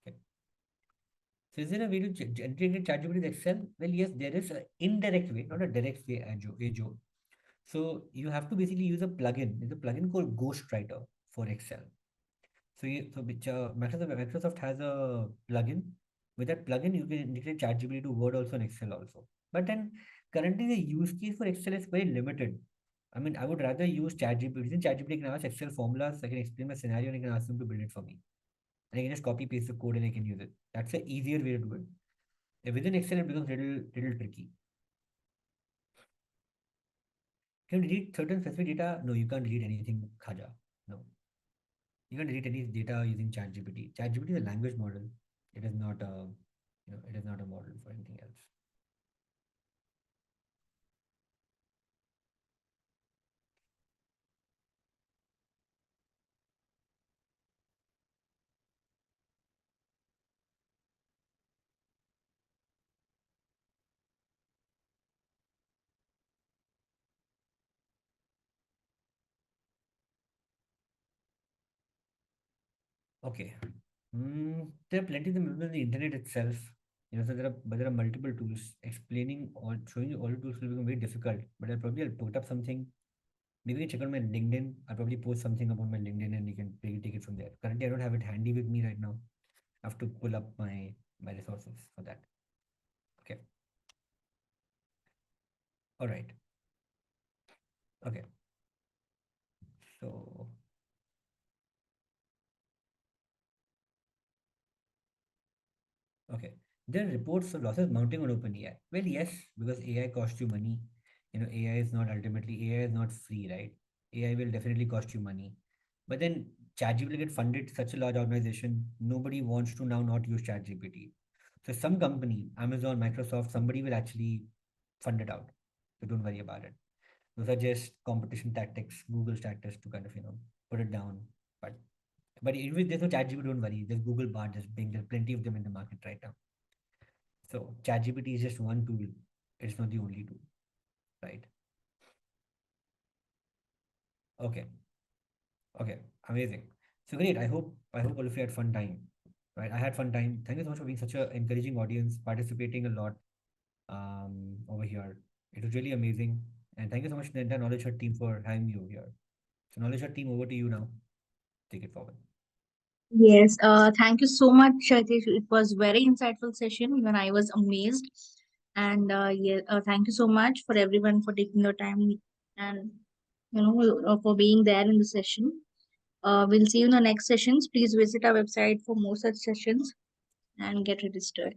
Okay. So is there a way to integrate ChatGPT with Excel? Well, yes, there is an indirect way, not a direct way, Ajo. So you have to basically use a plugin. There's a plugin called Ghostwriter for Excel. So Microsoft has a plugin. With that plugin, you can integrate ChatGPT to Word also and Excel also. But then currently the use case for Excel is very limited. I mean, I would rather use ChatGPT. Since ChatGPT can ask Excel formulas, I can explain my scenario and I can ask them to build it for me. And I can just copy paste the code and I can use it. That's an easier way to do it. Within Excel, it becomes little tricky. Can you delete certain specific data? No, you can't delete anything, Khaja. No. You can delete any data using ChatGPT. ChatGPT is a language model. It is not a, it is not a model for anything else. Okay. There are plenty of them on the internet itself. So there are multiple tools. Explaining or showing you all the tools will become very difficult. But I'll put up something. Maybe you can check on my LinkedIn. I'll probably post something about my LinkedIn and you can take it from there. Currently, I don't have it handy with me right now. I have to pull up my resources for that. Okay. All right. Okay. So okay. There are reports of losses mounting on OpenAI. Well, yes, because AI costs you money. AI is not ultimately AI is not free, right? AI will definitely cost you money. But then ChatGPT will get funded such a large organization. Nobody wants to now not use ChatGPT. So some company, Amazon, Microsoft, somebody will actually fund it out. So don't worry about it. Those are just competition tactics, Google's tactics to kind of put it down. But if there's no ChatGPT, don't worry. There's Google Bard, there's Bing, there's plenty of them in the market right now. So ChatGPT is just one tool. It's not the only tool, right? Okay. Okay. Amazing. So great. I hope all of you had fun time. Right. I had fun time. Thank you so much for being such an encouraging audience, participating a lot over here. It was really amazing. And thank you so much to the entire KnowledgeHut team for having me over here. So KnowledgeHut team, over to you now. Take it forward. Yes, thank you so much, Hitesh. It was very insightful session. Even I was amazed. And yeah, thank you so much for everyone for taking your time and for being there in the session. We'll see you in the next sessions. Please visit our website for more such sessions and get registered.